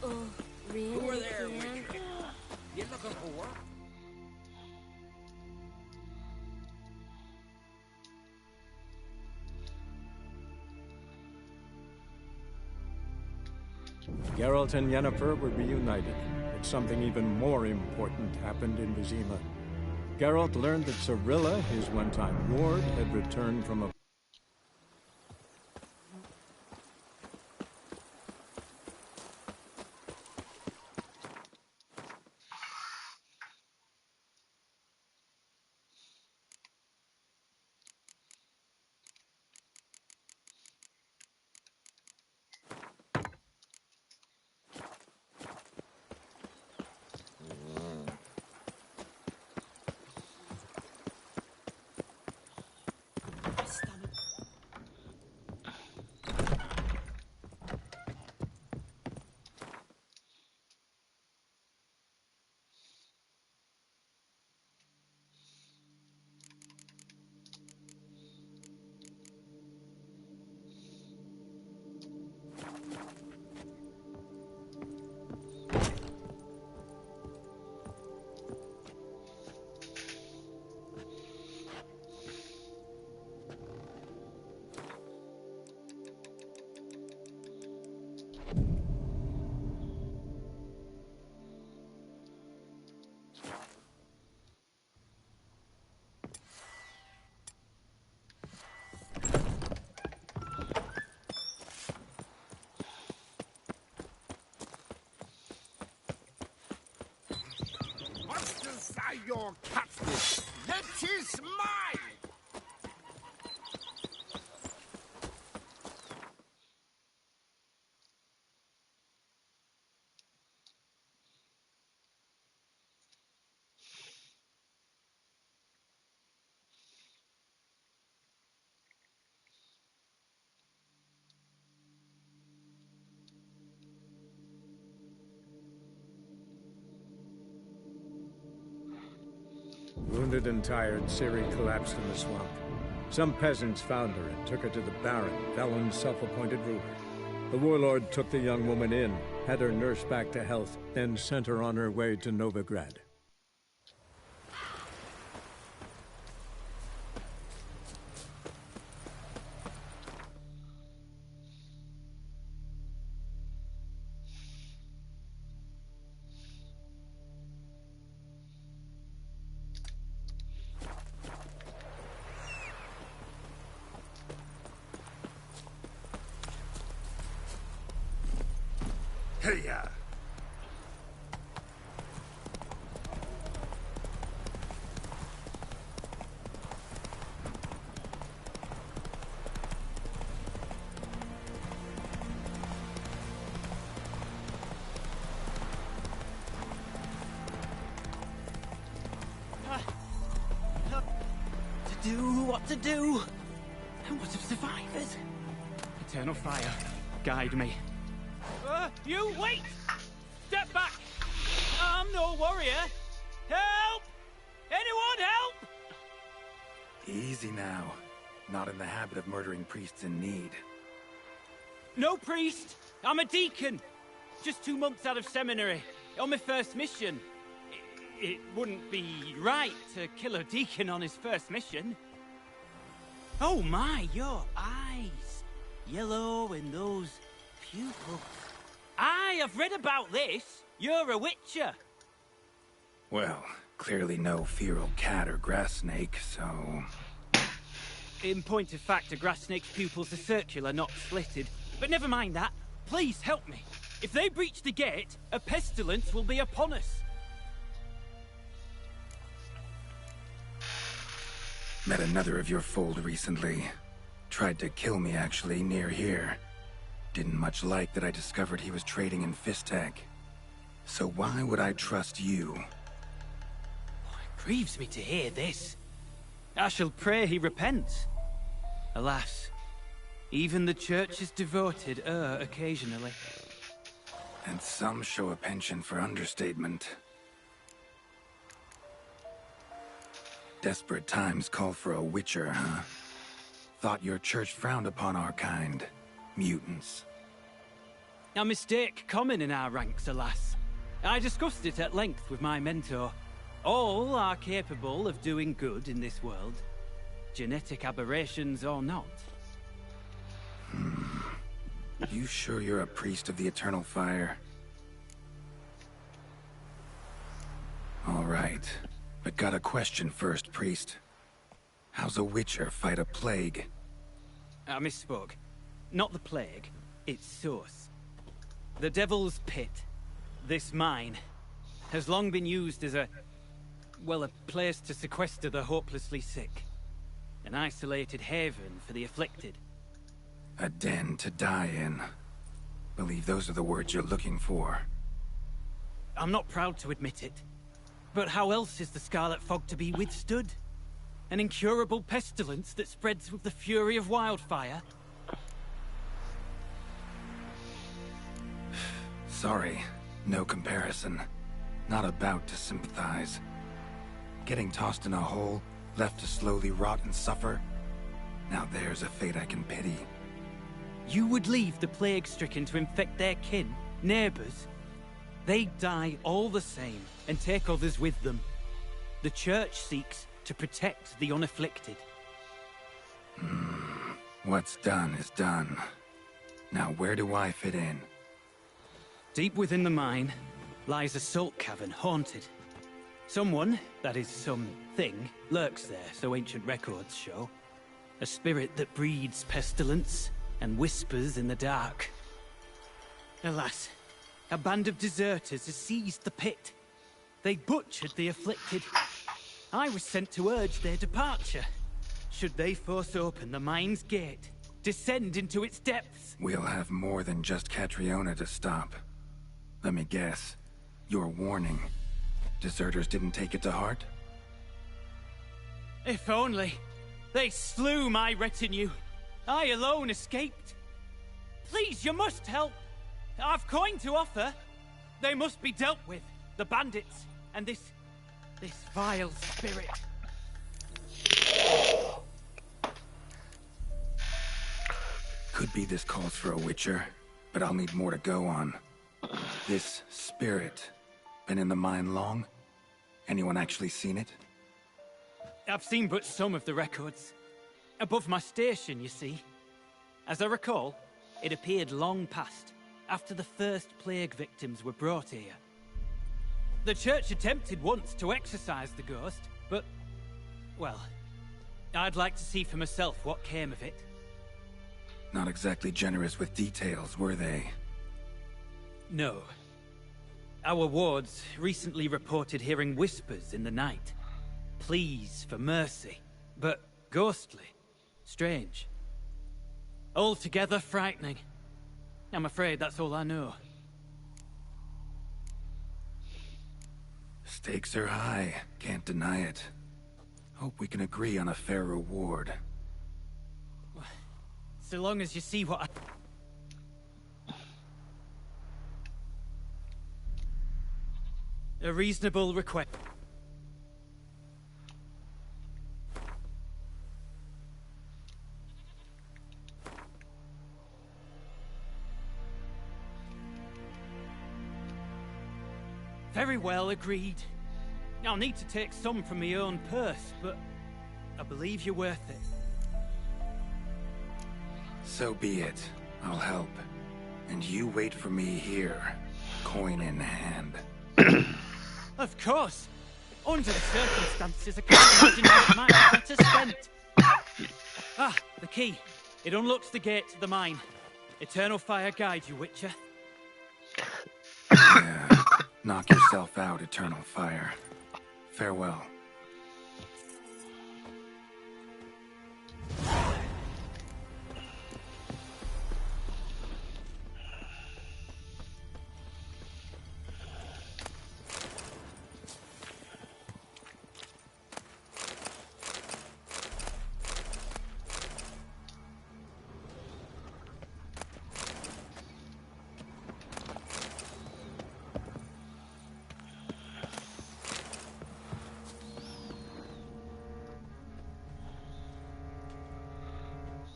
Oh, really? Who are there, Ian? Richard? You looking for work? Geralt and Yennefer were reunited, but something even more important happened in Vizima. Geralt learned that Cirilla, his one-time ward, had returned from a Stop. by your catnip. That is mine! Wounded and tired, Ciri collapsed in the swamp. Some peasants found her and took her to the Baron, Velen's self-appointed ruler. The warlord took the young woman in, had her nursed back to health, then sent her on her way to Novigrad. Hey-ya! What to do? And what of survivors? Eternal fire, guide me. You wait! Step back! I'm no warrior. Help! Anyone help! Easy now. Not in the habit of murdering priests in need. No priest! I'm a deacon! Just 2 months out of seminary. On my first mission. It wouldn't be right to kill a deacon on his first mission. Oh my, your eyes. Yellow and those pupils. I have read about this. You're a witcher. Well, clearly no feral cat or grass snake, so... In point of fact, a grass snake's pupils are circular, not slitted. But never mind that. Please help me. If they breach the gate, a pestilence will be upon us. Met another of your fold recently. Tried to kill me, actually, near here. Didn't much like that I discovered he was trading in Fisstech. So why would I trust you? It grieves me to hear this. I shall pray he repents. Alas, even the Church's devoted err occasionally. And some show a penchant for understatement. Desperate times call for a witcher, huh? Thought your church frowned upon our kind. Mutants. A mistake common in our ranks, alas. I discussed it at length with my mentor. All are capable of doing good in this world. Genetic aberrations or not. You sure you're a priest of the Eternal Fire? All right. But got a question first, priest. How's a witcher fight a plague? I misspoke. Not the plague, its source. The Devil's Pit, this mine, has long been used as a place to sequester the hopelessly sick. An isolated haven for the afflicted. A den to die in. Believe those are the words you're looking for. I'm not proud to admit it. But how else is the Scarlet Fog to be withstood? An incurable pestilence that spreads with the fury of wildfire? Sorry, no comparison. Not about to sympathize. Getting tossed in a hole, left to slowly rot and suffer? Now there's a fate I can pity. You would leave the plague-stricken to infect their kin, neighbors? They die all the same, and take others with them. The Church seeks to protect the unafflicted. What's done is done. Now where do I fit in? Deep within the mine lies a salt cavern haunted. Someone, that is something, lurks there, so ancient records show. A spirit that breeds pestilence and whispers in the dark. Alas, a band of deserters has seized the pit. They butchered the afflicted I was sent to urge their departure. Should they force open the mine's gate, descend into its depths... We'll have more than just Catriona to stop. Let me guess. Your warning. Deserters didn't take it to heart? If only. They slew my retinue. I alone escaped. Please, you must help. I've coin to offer. They must be dealt with. The bandits and this vile spirit. Could be this calls for a witcher, but I'll need more to go on. This spirit, been in the mine long? Anyone actually seen it? I've seen but some of the records. Above my station, you see. As I recall, it appeared long past, after the first plague victims were brought here. The church attempted once to exorcise the ghost, but, well, I'd like to see for myself what came of it. Not exactly generous with details, were they? No. Our wards recently reported hearing whispers in the night. Pleas for mercy, but ghostly, strange. Altogether frightening. I'm afraid that's all I know. Stakes are high, can't deny it. Hope we can agree on a fair reward. So long as you see what a reasonable request. Very well, agreed. I'll need to take some from my own purse, but I believe you're worth it. So be it. I'll help. And you wait for me here, coin in hand. Of course. Under the circumstances, I can't imagine how much better spent. Ah, the key. It unlocks the gate to the mine. Eternal fire guide you, Witcher. Yeah. Knock yourself out, Eternal Fire. Farewell.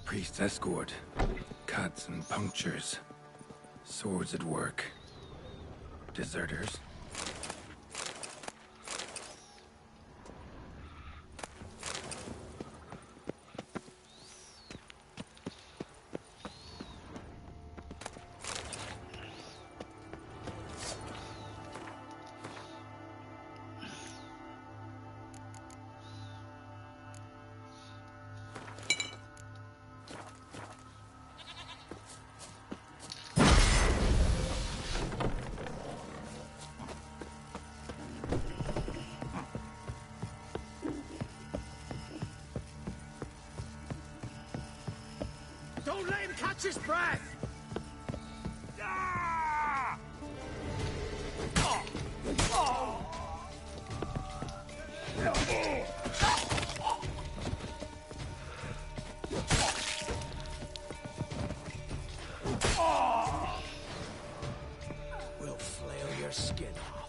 Priest's escort. Cuts and punctures. Swords at work. Deserters. Don't let him catch his breath! Ah! Oh! Oh! Oh! We'll flail your skin off.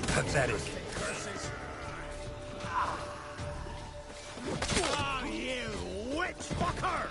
Pathetic. Curses. Oh, you witch fucker!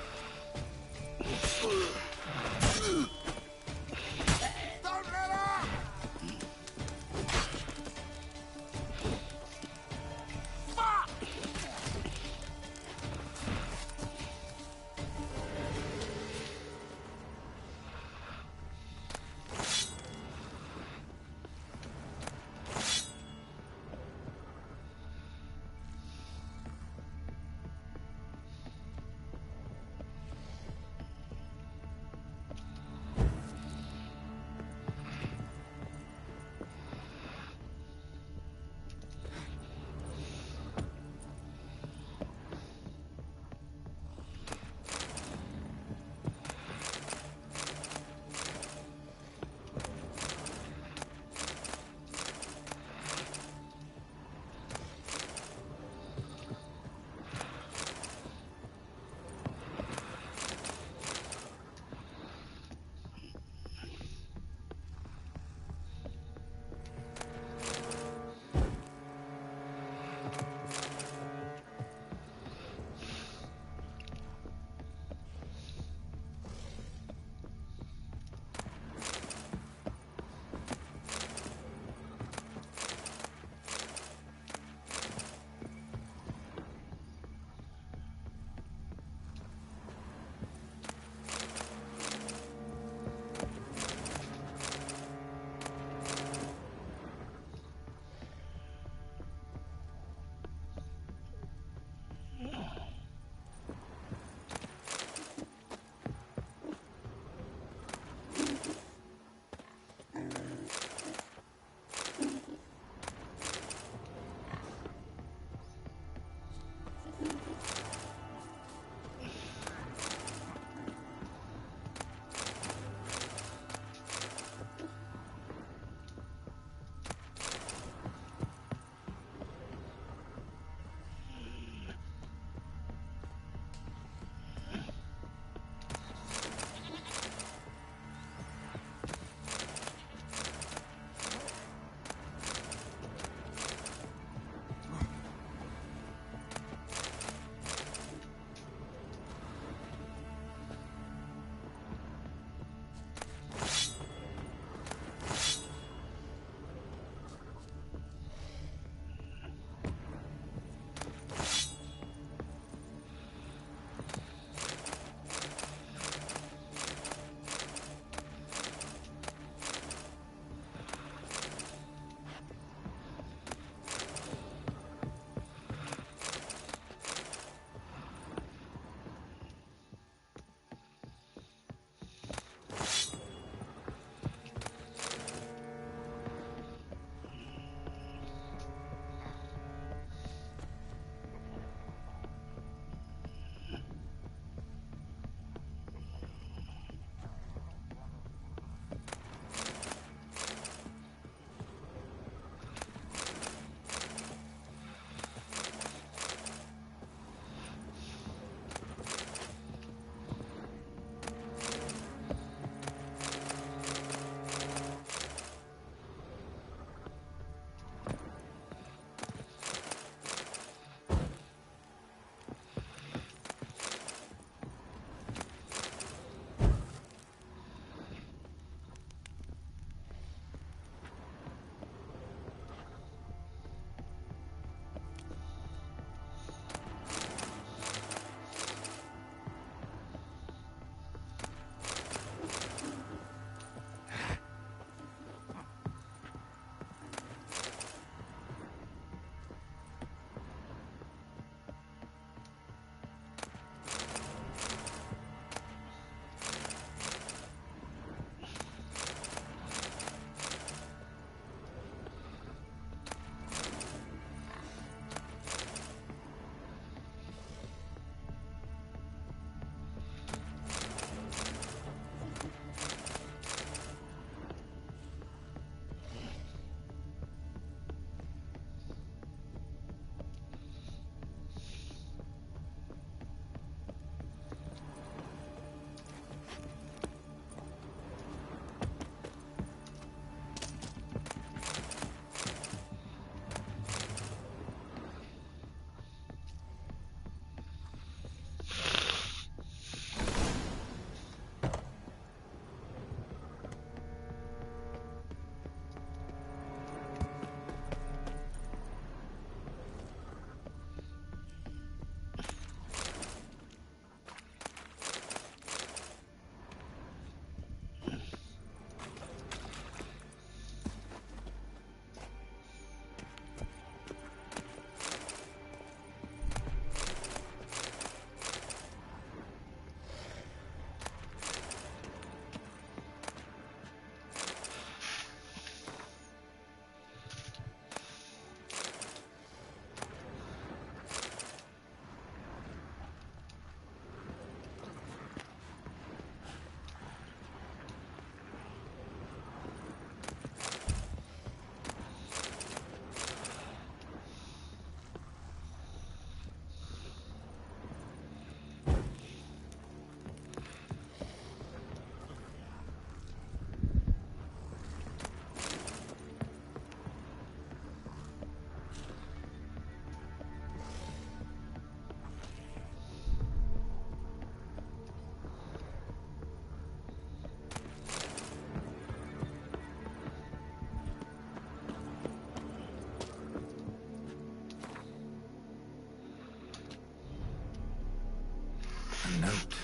note.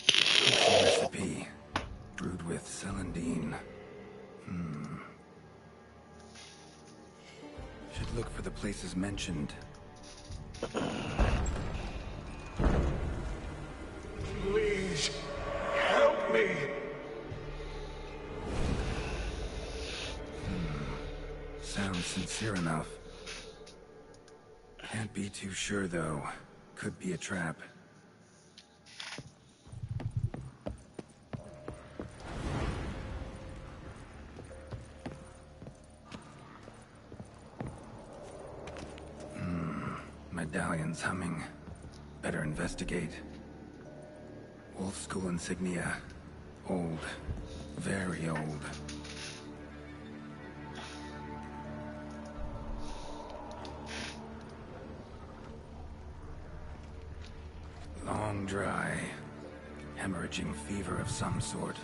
Potion recipe. Brewed with celandine. Should look for the places mentioned. Please, help me! Sounds sincere enough. Can't be too sure, though. Could be a trap. Medallion's humming. Better investigate. Wolf School insignia. Old. Very old. Long dry. Hemorrhaging fever of some sort.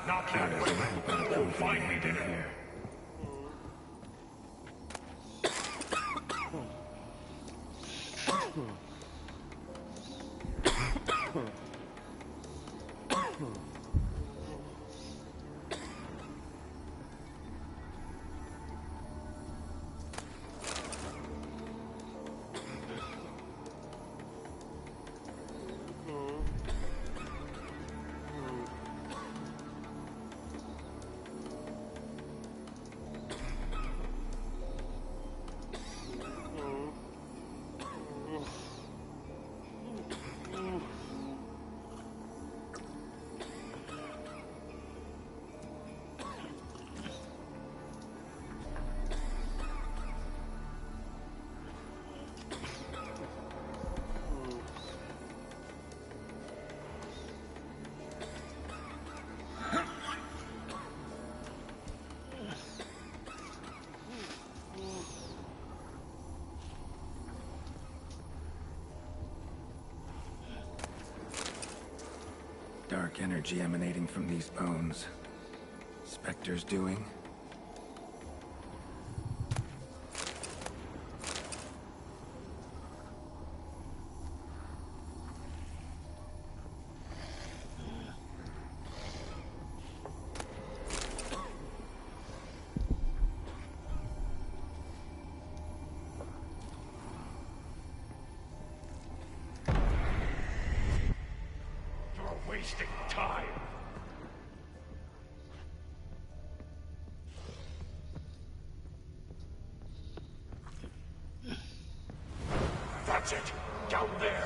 Not that way. You'll find me there. Dark energy emanating from these bones. Spectre's doing? Wasting time. That's it. Down there.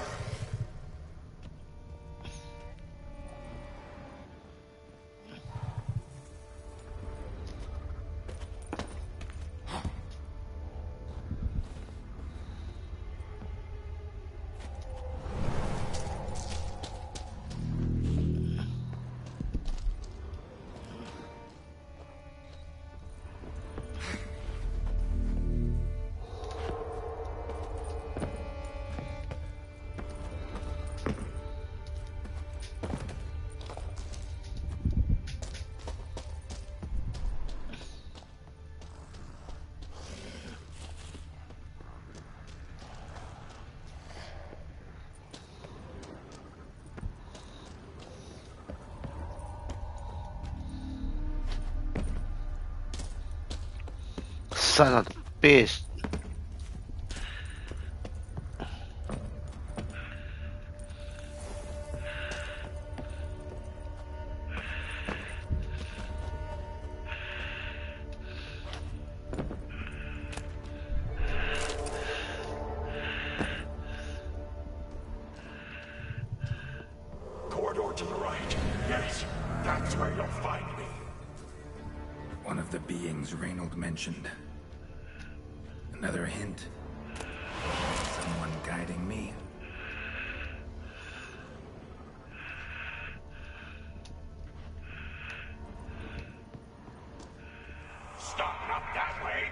Son of a bitch. Corridor to the right. Yes, that's where you'll find me. One of the beings Reynold mentioned. Another hint. Someone guiding me. Stop, not that way.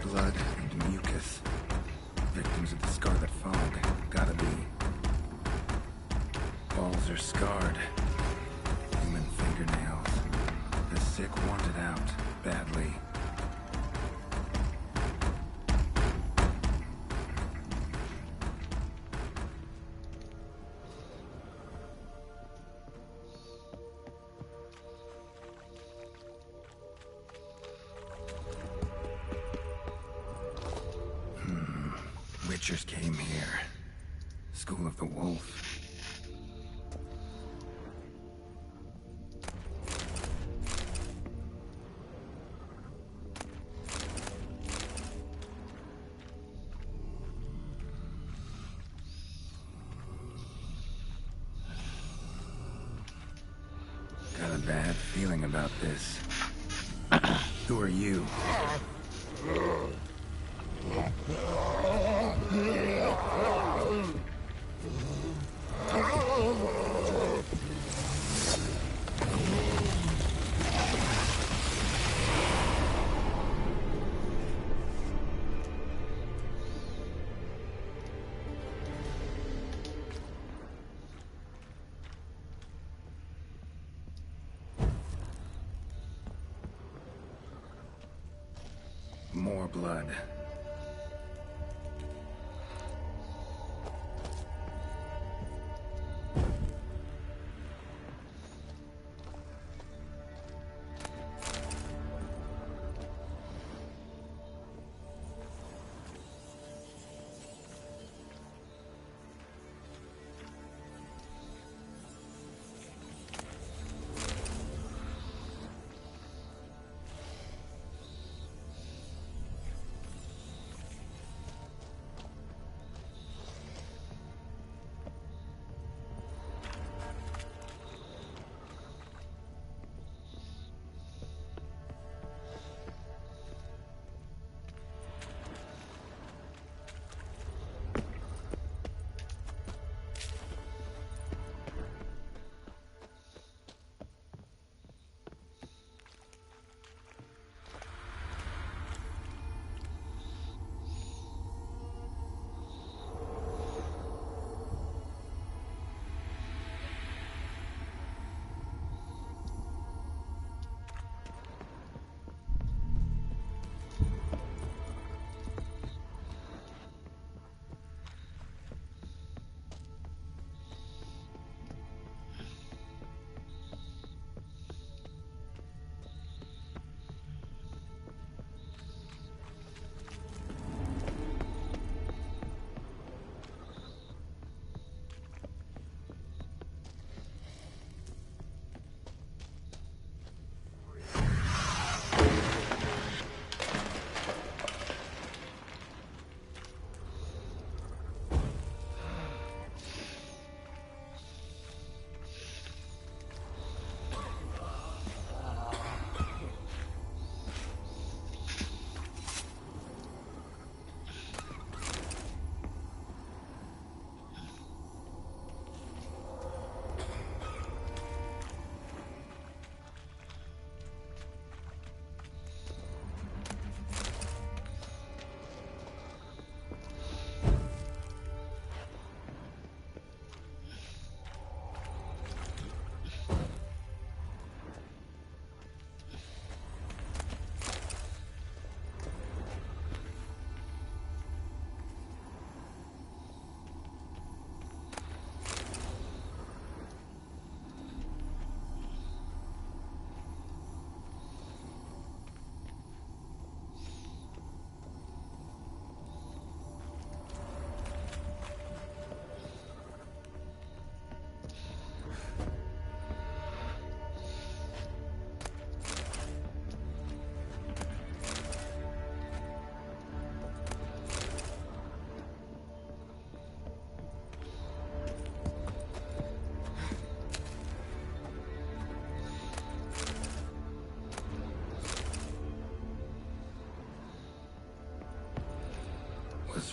Blood and mucus. Victims of the Scarlet Fog. Gotta be. Walls are scarred. Human fingernails. The sick want it out. Badly. Witchers came here. School of the Wolf. Got a bad feeling about this. Who are you? More blood.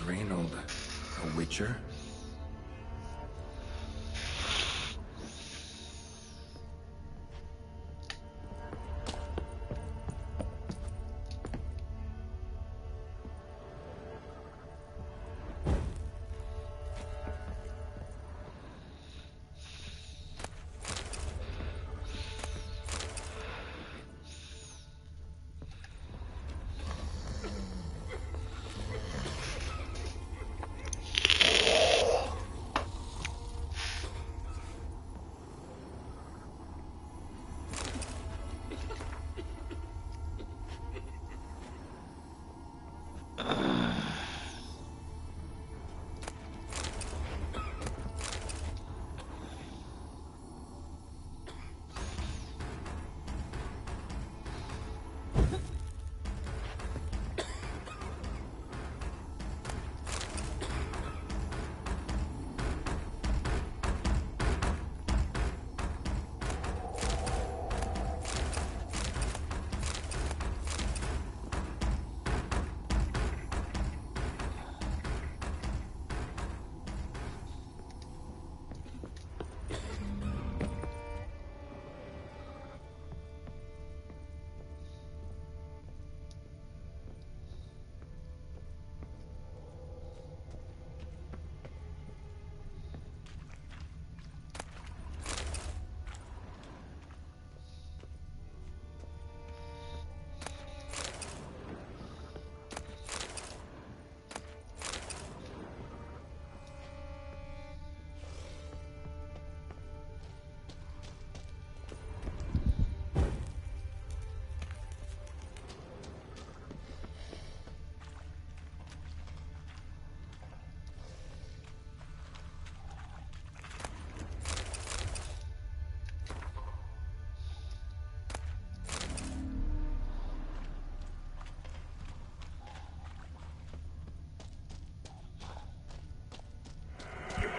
Reynold, a witcher?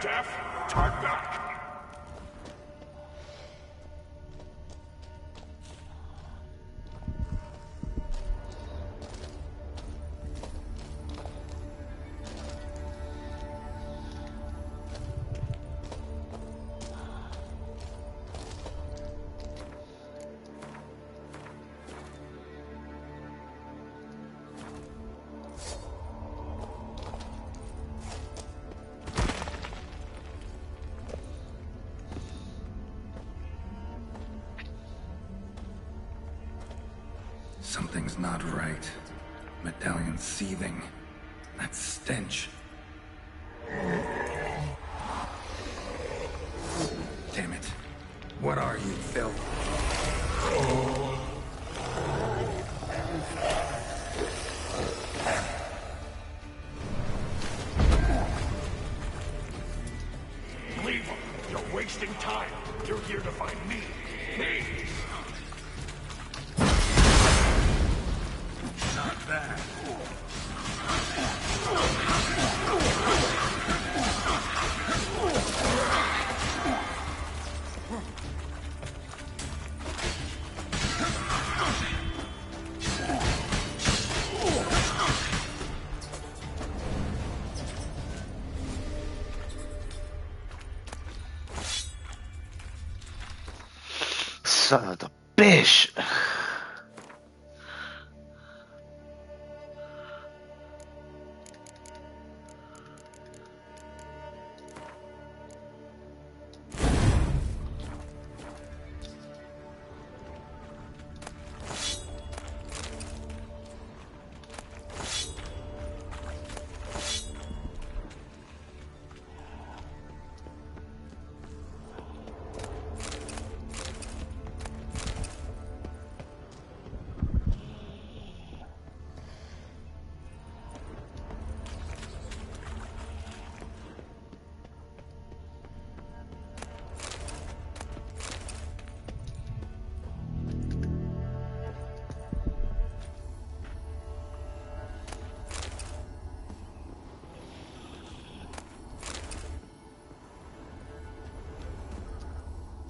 Death, time back. Something's not right. Medallion seething. That stench. Damn it. What are you, filth? Leave him. You're wasting time. You're here to find me. Me. Not bad. Son of the bitch.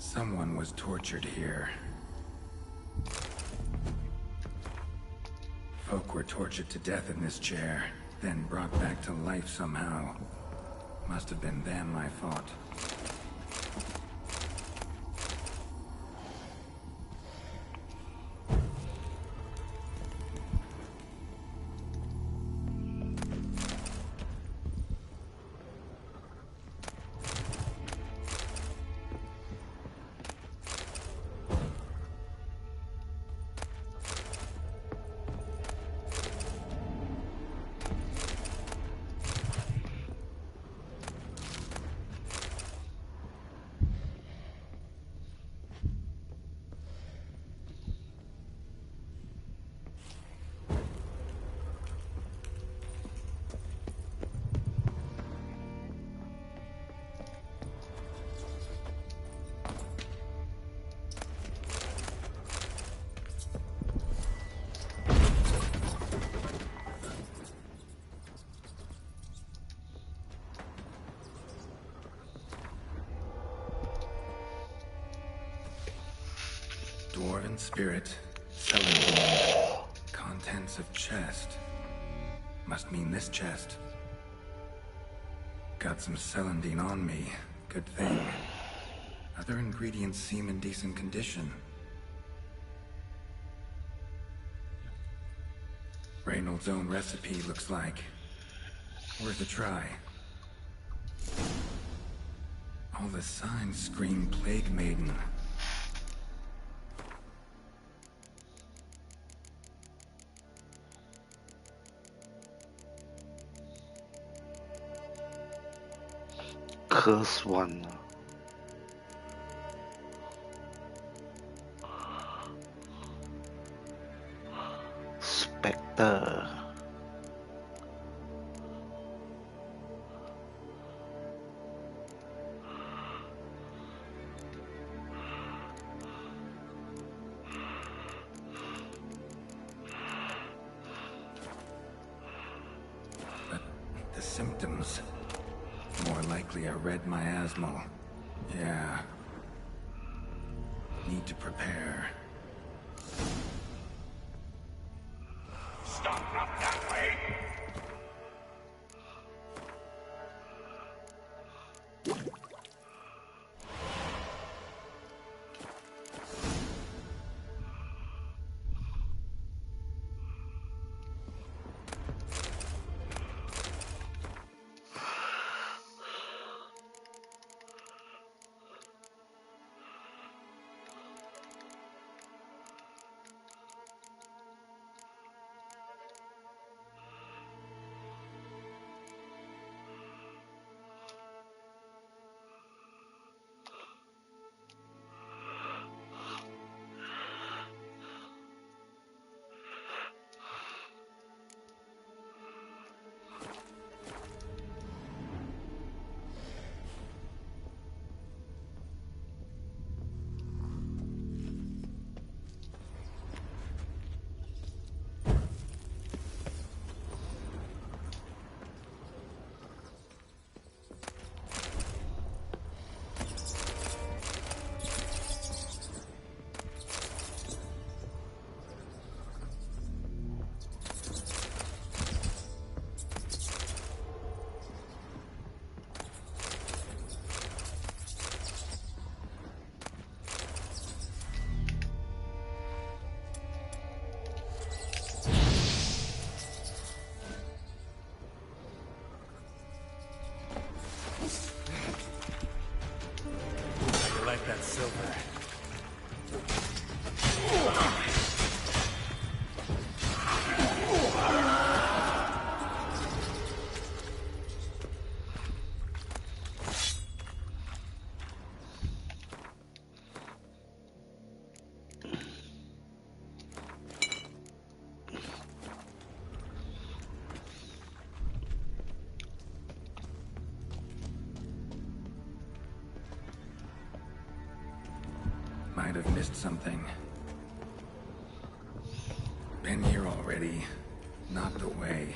Someone was tortured here. Folk were tortured to death in this chair. then brought back to life somehow. Must have been them I fought. Dwarven spirit, Celandine. Contents of chest. Must mean this chest. Got some Celandine on me. Good thing. Other ingredients seem in decent condition. Reynolds' own recipe looks like. Worth a try. All the signs scream Plague Maiden. Curse one. Spectre. But the symptoms. More likely a red miasmal. Yeah. Need to prepare. Stop, not that way! That silver. Might have missed something. Been here already. Not the way.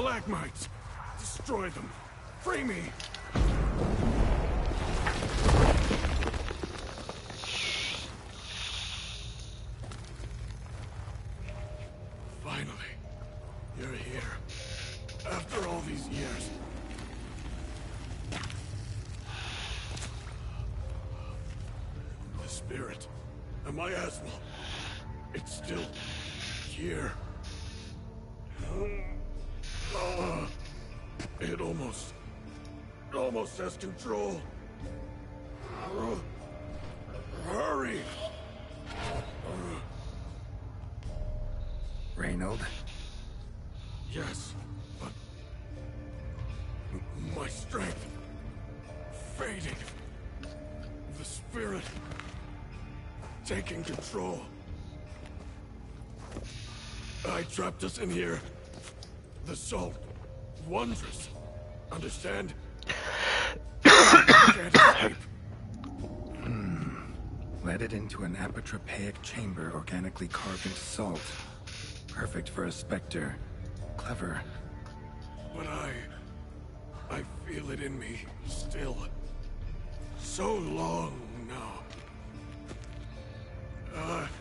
stalagmites! Destroy them! Free me! Finally, you're here. After all these years. The spirit, the miasma, it's still here. It almost has control. Hurry! Reynold? Yes, but my strength fading. The spirit taking control. I trapped us in here. The salt, wondrous. Understand? Can't escape. Led it into an apotropaic chamber organically carved into salt. Perfect for a specter. Clever. But I feel it in me still. So long now.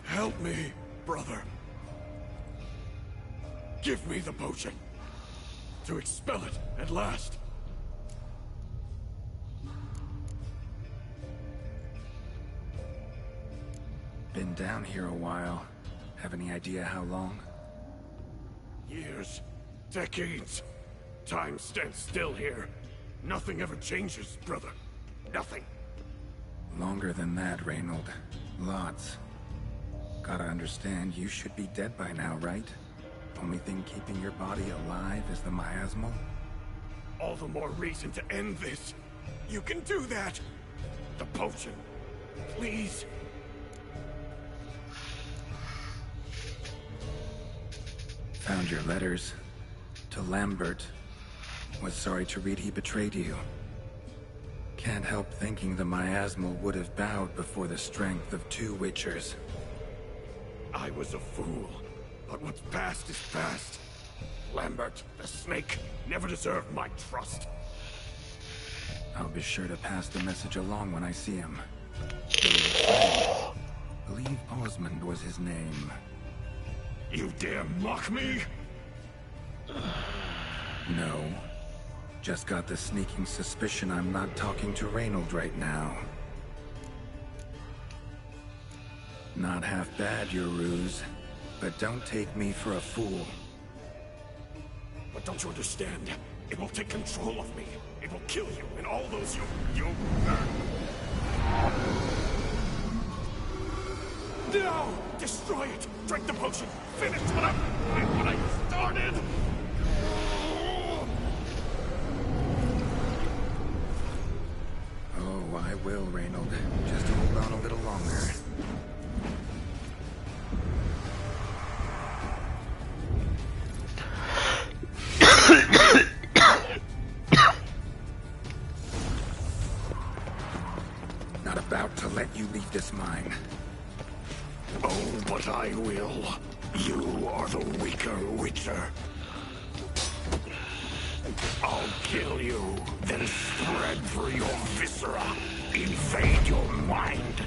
Help me, brother. Give me the potion. To expel it at last. Been down here a while. Have any idea how long? Years. Decades. Time stands still here. Nothing ever changes, brother. Nothing. Longer than that, Reynold. Lots. Gotta understand, you should be dead by now, right? Only thing keeping your body alive is the miasmal? All the more reason to end this. You can do that. The potion. Please. Found your letters. To Lambert. Was sorry to read he betrayed you. Can't help thinking the miasmal would have bowed before the strength of 2 Witchers. I was a fool. But what's past is past. Lambert, the snake, never deserved my trust. I'll be sure to pass the message along when I see him. Believe Osmond was his name. You dare mock me? No. Just got the sneaking suspicion I'm not talking to Reynold right now. Not half bad, your ruse. But don't take me for a fool. But don't you understand? It will take control of me. It will kill you and all those you... No! Destroy it! Drink the potion! Finish what I started! Oh, I will, Reynold. Just hold on a little longer. Not about to let you leave this mine. Oh, but I will. You are the weaker Witcher. I'll kill you, then spread through your viscera, invade your mind.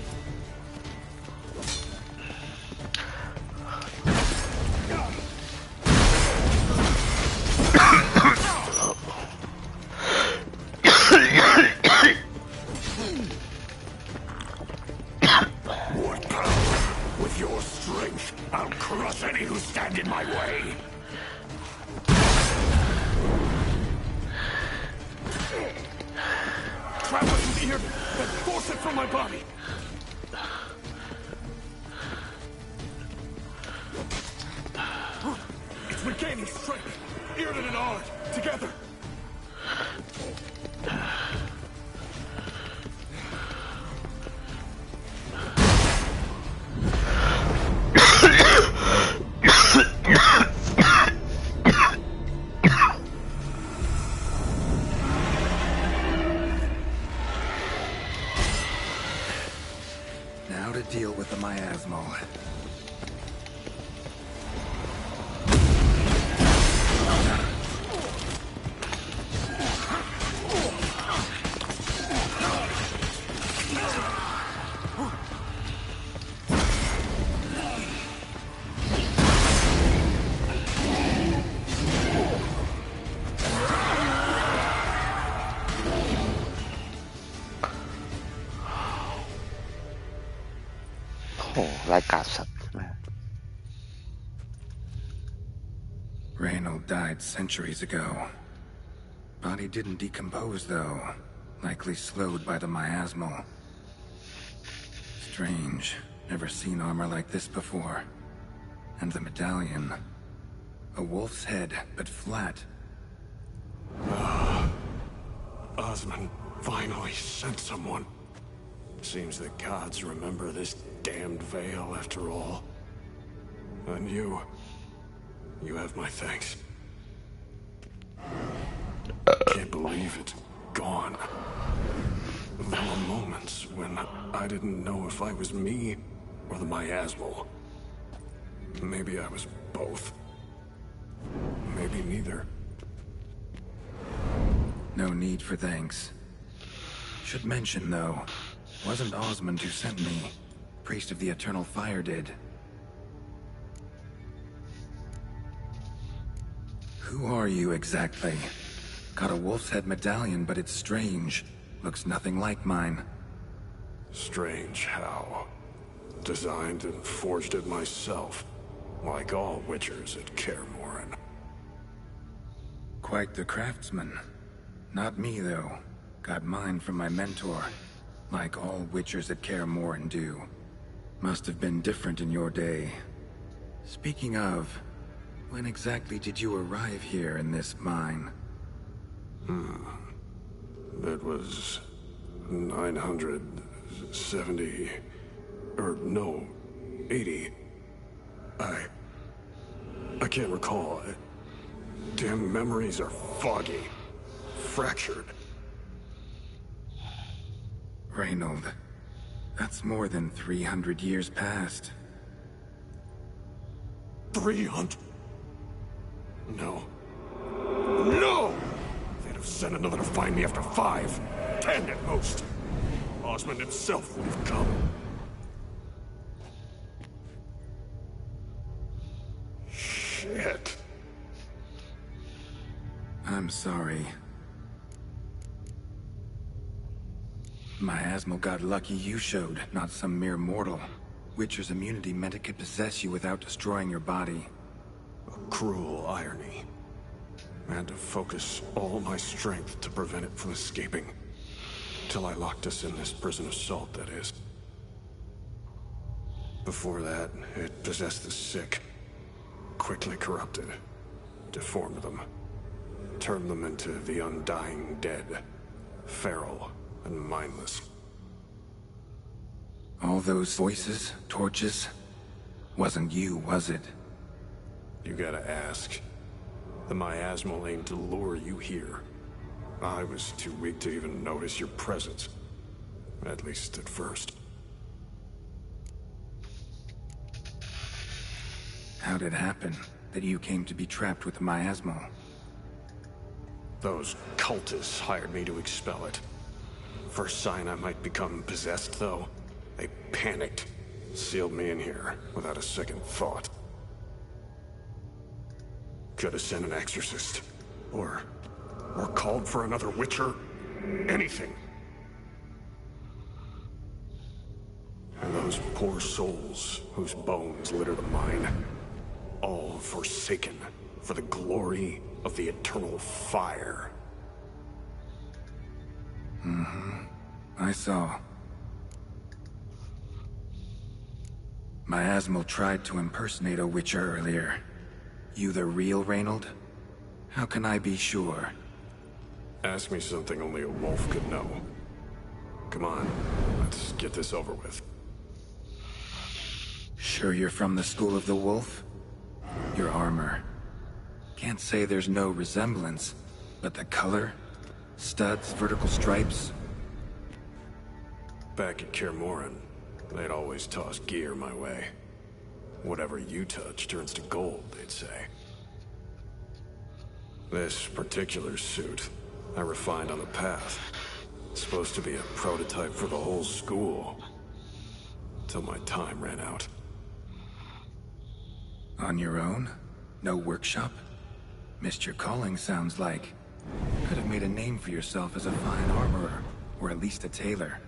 What power? With your strength, I'll crush any who stand in my way. Trap it in here, then force it from my body. It's regaining strength. Irden and Ard, together. Now to deal with the miasmal. โหรายการสัตว์แม่ Reynold died centuries ago. Body didn't decompose, though. Likely slowed by the miasmal. Strange. Never seen armor like this before. And the medallion. A wolf's head, but flat. Osmond finally sent someone. Seems the gods remember this damned veil after all. And you have my thanks. Can't believe it's gone. There were moments when I didn't know if I was me or the miasmal. Maybe I was both. Maybe neither. No need for thanks. Should mention, though, wasn't Osmond who sent me. Priest of the Eternal Fire did. Who are you exactly? Got a wolf's head medallion, but it's strange. Looks nothing like mine. Strange how? Designed and forged it myself, like all witchers at Kaer Morhen. Quite the craftsman. Not me, though. Got mine from my mentor, like all witchers at Kaer Morhen do. Must have been different in your day. Speaking of, when exactly did you arrive here in this mine? It was 970... or no, 80. I can't recall. Damn memories are foggy. Fractured. Reynold, that's more than 300 years past. 300? No. No! They'd have sent another to find me after 5, 10 at most. Osmond himself would have come. Shit. I'm sorry. Miasmal got lucky you showed, not some mere mortal. Witcher's immunity meant it could possess you without destroying your body. A cruel irony. I had to focus all my strength to prevent it from escaping. Till I locked us in this prison assault, that is. Before that, it possessed the sick. Quickly corrupted. Deformed them. Turned them into the undying dead. Feral and mindless. All those voices, torches, wasn't you, was it? You gotta ask. The miasmal aimed to lure you here. I was too weak to even notice your presence. At least at first. How'd it happen that you came to be trapped with the miasmal? Those cultists hired me to expel it. First sign I might become possessed, though, they panicked. Sealed me in here without a second thought. Could have sent an exorcist. Or called for another witcher. Anything. And those poor souls whose bones litter the mine. All forsaken for the glory of the Eternal Fire. I saw. Miasmal tried to impersonate a witcher earlier. You the real Reynold? How can I be sure? Ask me something only a wolf could know. Come on, let's get this over with. Sure you're from the School of the Wolf? Your armor. Can't say there's no resemblance, but the color? Studs, vertical stripes? Back at Kaer Morhen, they'd always toss gear my way. Whatever you touch turns to gold, they'd say. This particular suit, I refined on the path. It's supposed to be a prototype for the whole school. Till my time ran out. On your own? No workshop? Missed your calling, sounds like. Could have made a name for yourself as a fine armorer, or at least a tailor.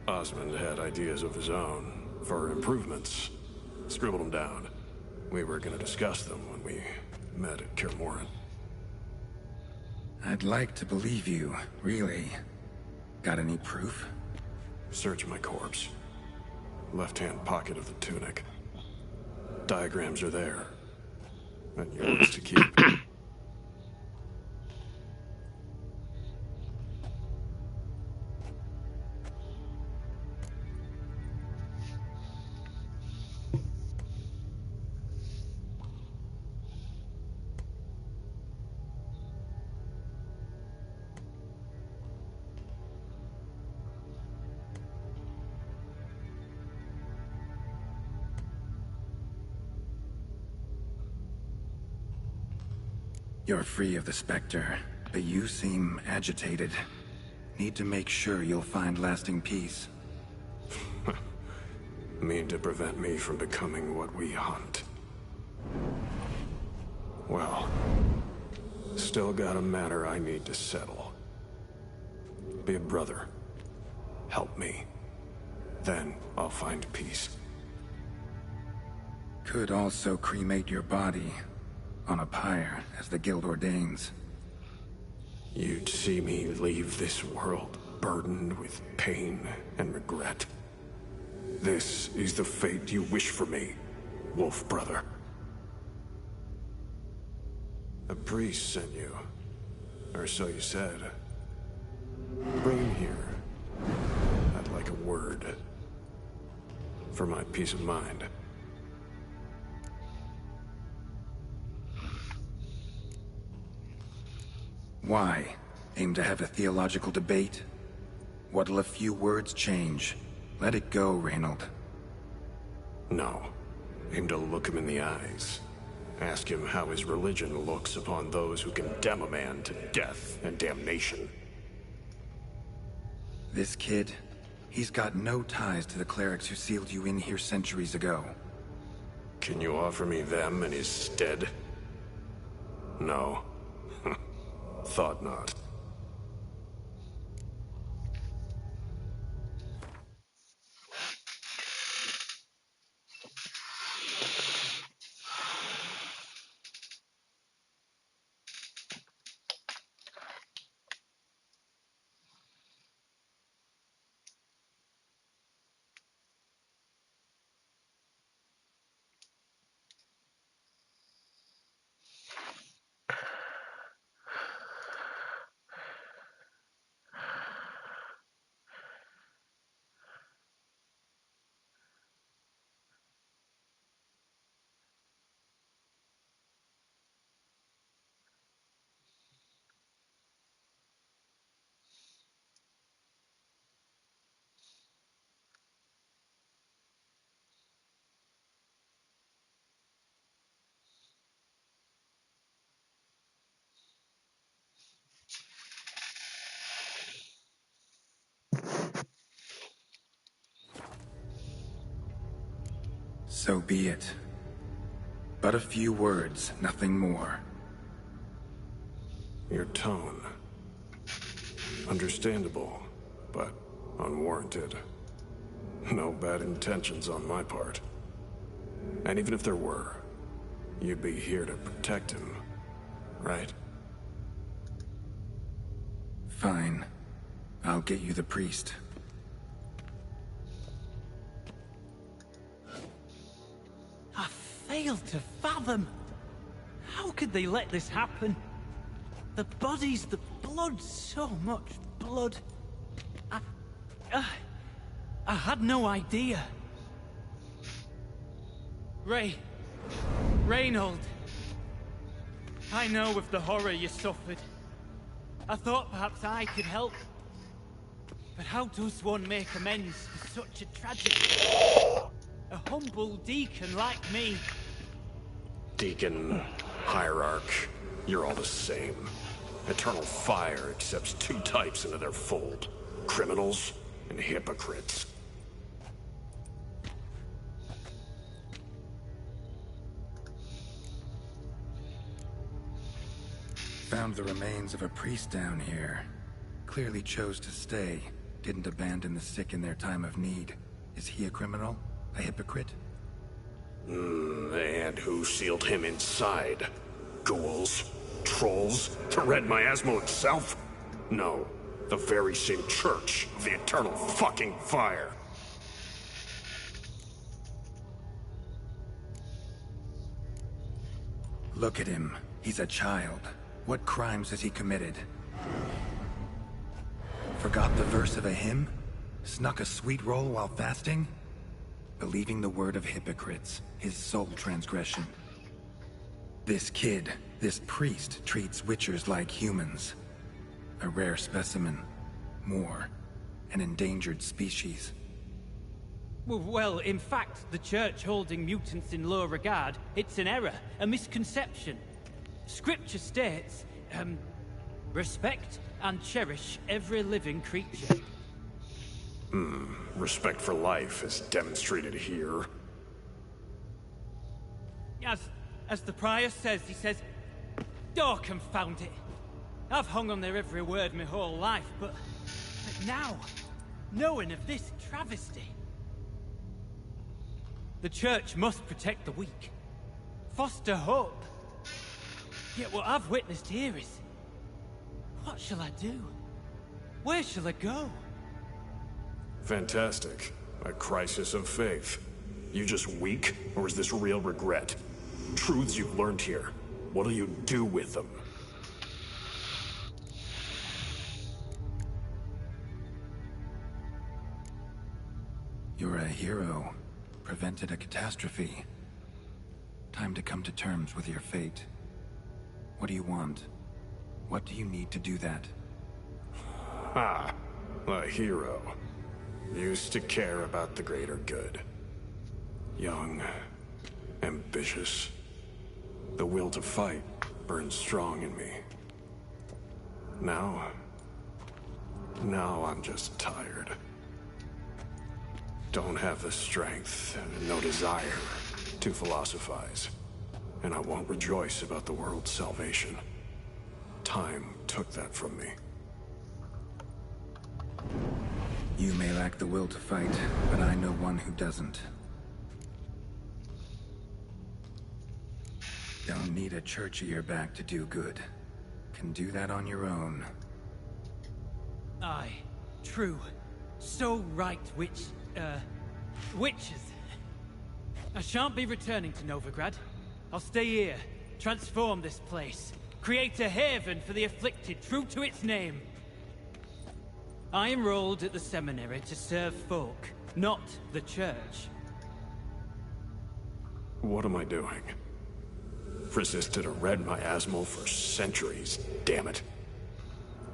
Osmond had ideas of his own, for improvements. Scribbled them down. We were gonna discuss them when we met at Kaer Morhen. I'd like to believe you, really. Got any proof? Search my corpse. Left-hand pocket of the tunic. Diagrams are there. And yours to keep. You're free of the Spectre, but you seem agitated. Need to make sure you'll find lasting peace. Mean to prevent me from becoming what we hunt. Well, still got a matter I need to settle. Be a brother. Help me. Then I'll find peace. Could also cremate your body on a pyre, as the Guild ordains. You'd see me leave this world burdened with pain and regret. This is the fate you wish for me, Wolf Brother. A priest sent you, or so you said. Bring him here. I'd like a word. For my peace of mind. Why? Aim to have a theological debate? What'll a few words change? Let it go, Reynold. No. Aim to look him in the eyes. Ask him how his religion looks upon those who condemn a man to death and damnation. This kid, he's got no ties to the clerics who sealed you in here centuries ago. Can you offer me them in his stead? No. Thought not. So be it. But a few words, nothing more. Your tone. Understandable, but unwarranted. No bad intentions on my part. And even if there were, you'd be here to protect him, right? Fine. I'll get you the priest. I fail to fathom. How could they let this happen? The bodies, the blood, so much blood. I had no idea. Reynold. I know of the horror you suffered. I thought perhaps I could help. But how does one make amends for such a tragedy? A humble deacon like me. Deacon, hierarch, you're all the same. Eternal Fire accepts two types into their fold. Criminals and hypocrites. Found the remains of a priest down here. Clearly chose to stay. Didn't abandon the sick in their time of need. Is he a criminal? A hypocrite? And who sealed him inside? Ghouls? Trolls? The Red Miasmal itself? No. The very same Church of the Eternal fucking Fire. Look at him. He's a child. What crimes has he committed? Forgot the verse of a hymn? Snuck a sweet roll while fasting? Believing the word of hypocrites, his sole transgression. This kid, this priest, treats witchers like humans. A rare specimen. More. An endangered species. Well, in fact, the Church holding mutants in low regard, it's an error, a misconception. Scripture states, respect and cherish every living creature. Respect for life is demonstrated here. As the prior says, he says, oh, confound it. I've hung on their every word my whole life, but now, knowing of this travesty, the Church must protect the weak, foster hope. Yet what I've witnessed here is, what shall I do? Where shall I go? Fantastic. A crisis of faith. You just weak, or is this real regret? Truths you've learned here. What'll you do with them? You're a hero. Prevented a catastrophe. Time to come to terms with your fate. What do you want? What do you need to do that? Ha! A hero. Used to care about the greater good. Young. Ambitious. The will to fight burns strong in me. Now I'm just tired. Don't have the strength, no desire to philosophize. And I won't rejoice about the world's salvation. Time took that from me. You may lack the will to fight, but I know one who doesn't. Don't need a church at your back to do good. Can do that on your own. Aye, true. So right, witches. I shan't be returning to Novigrad. I'll stay here, transform this place, create a haven for the afflicted, true to its name. I enrolled at the seminary to serve folk, not the Church. What am I doing? Resisted a Red Miasmal for centuries, damn it.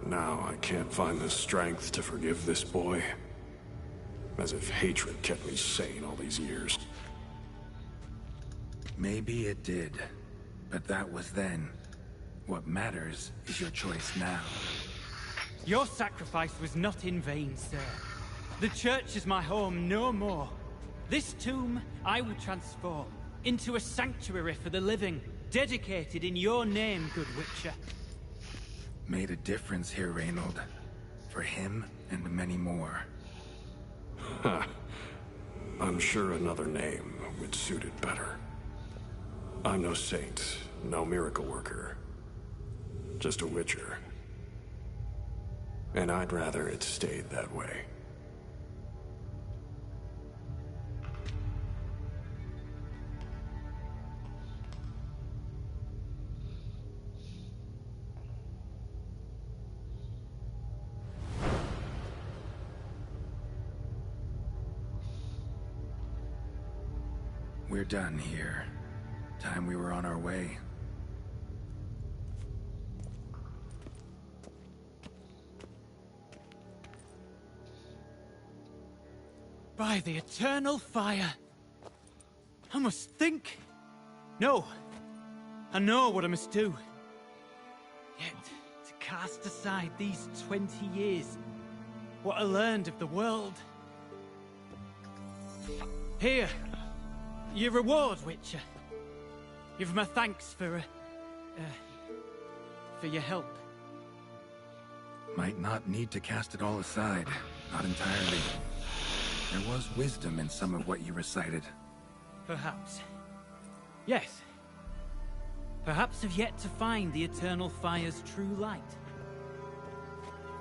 Now I can't find the strength to forgive this boy. As if hatred kept me sane all these years. Maybe it did, but that was then. What matters is your choice now. Your sacrifice was not in vain, sir. The Church is my home no more. This tomb I will transform into a sanctuary for the living, dedicated in your name, good Witcher. Made a difference here, Reynold. For him and many more. Ha. I'm sure another name would suit it better. I'm no saint, no miracle worker. Just a Witcher. And I'd rather it stayed that way. We're done here. Time we were on our way. By the eternal fire. I must think. No. I know what I must do. Yet, to cast aside these 20 years, what I learned of the world. Here. Your reward, Witcher. You've my thanks for your help. Might not need to cast it all aside. Not entirely. There was wisdom in some of what you recited. Perhaps. Yes. Perhaps I've yet to find the Eternal Fire's true light.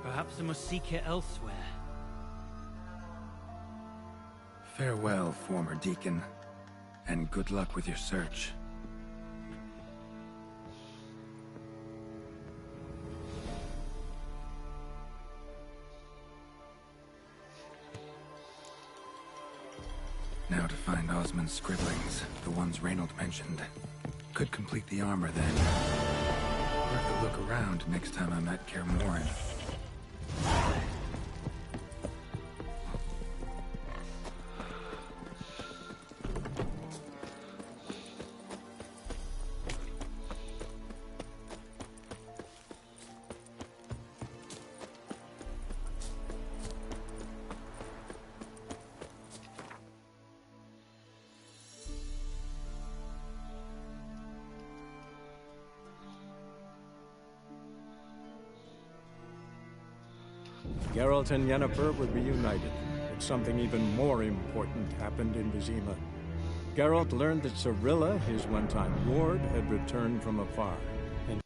Perhaps I must seek it elsewhere. Farewell, former deacon, and good luck with your search. Now to find Osmond's scribblings, the ones Reynold mentioned. Could complete the armor then. Worth a look around next time I'm at Kaer Morhen. Geralt and Yennefer would be united, but something even more important happened in Vizima. Geralt learned that Cirilla, his one-time ward, had returned from afar. And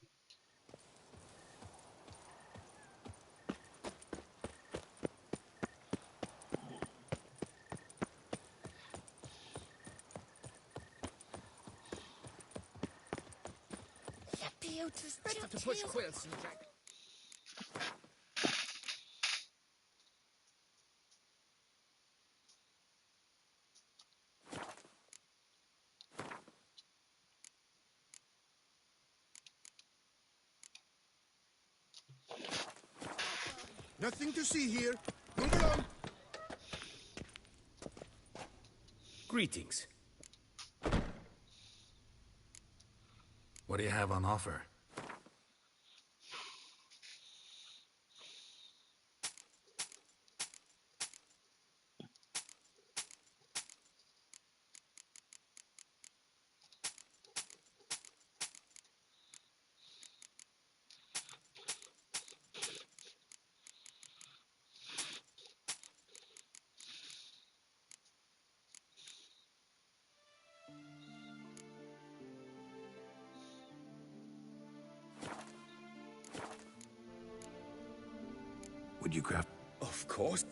Better to push quilts and drag. Nothing to see here. Move along. Greetings. What do you have on offer? Would you craft? Of course.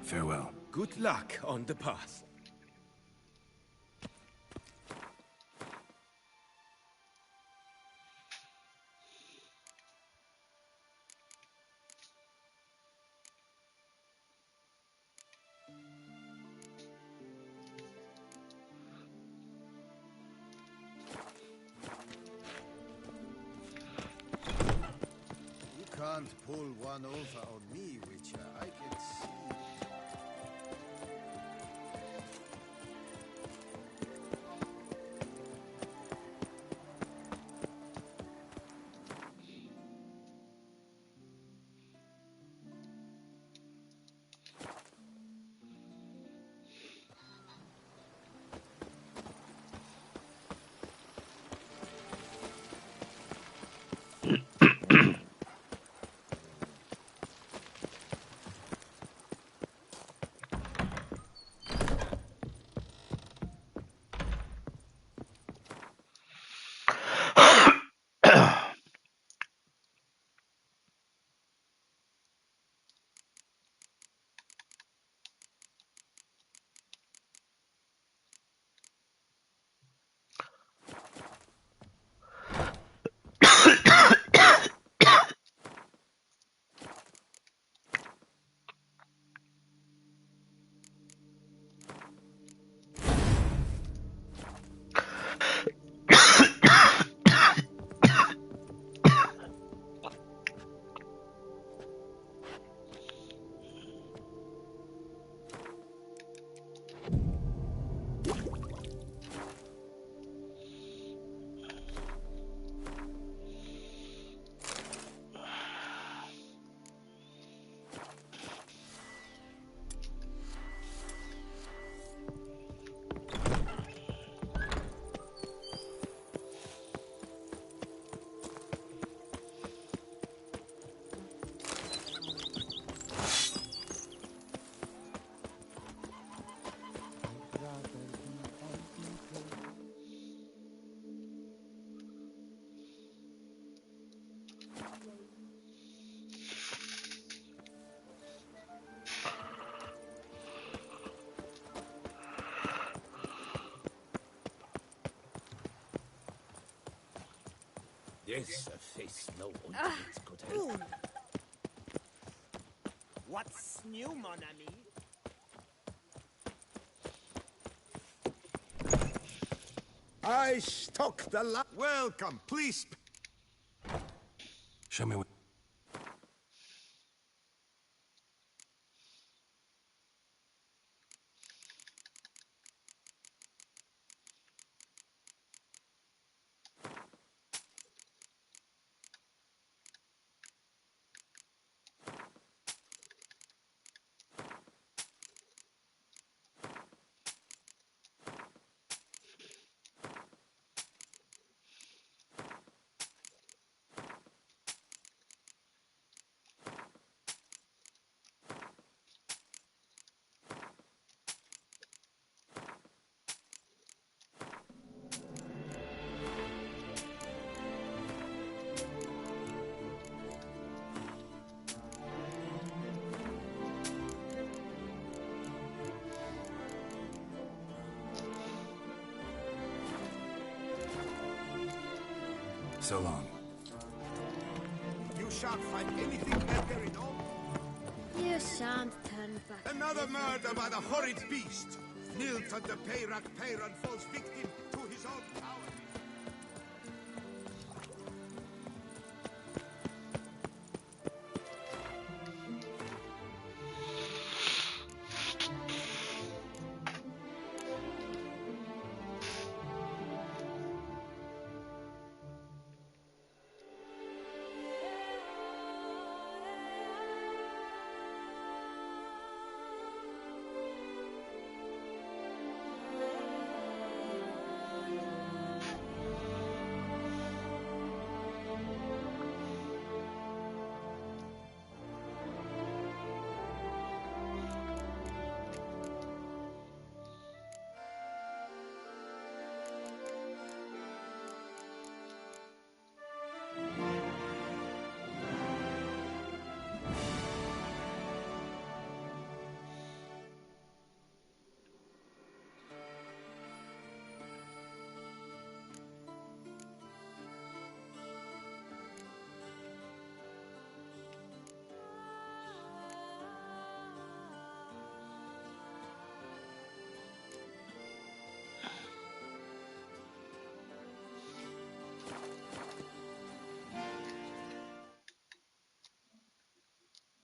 Farewell. Good luck on the path. You can't pull one over on me, Witcher. I can see. This face no ointments could help. What's new, mon ami? I stuck the Welcome, please. Show me what... So long. You shan't find anything better in all. You shan't turn back. Another murder by the horrid beast. Nilton the Peyrak Peyran falls victim to his own...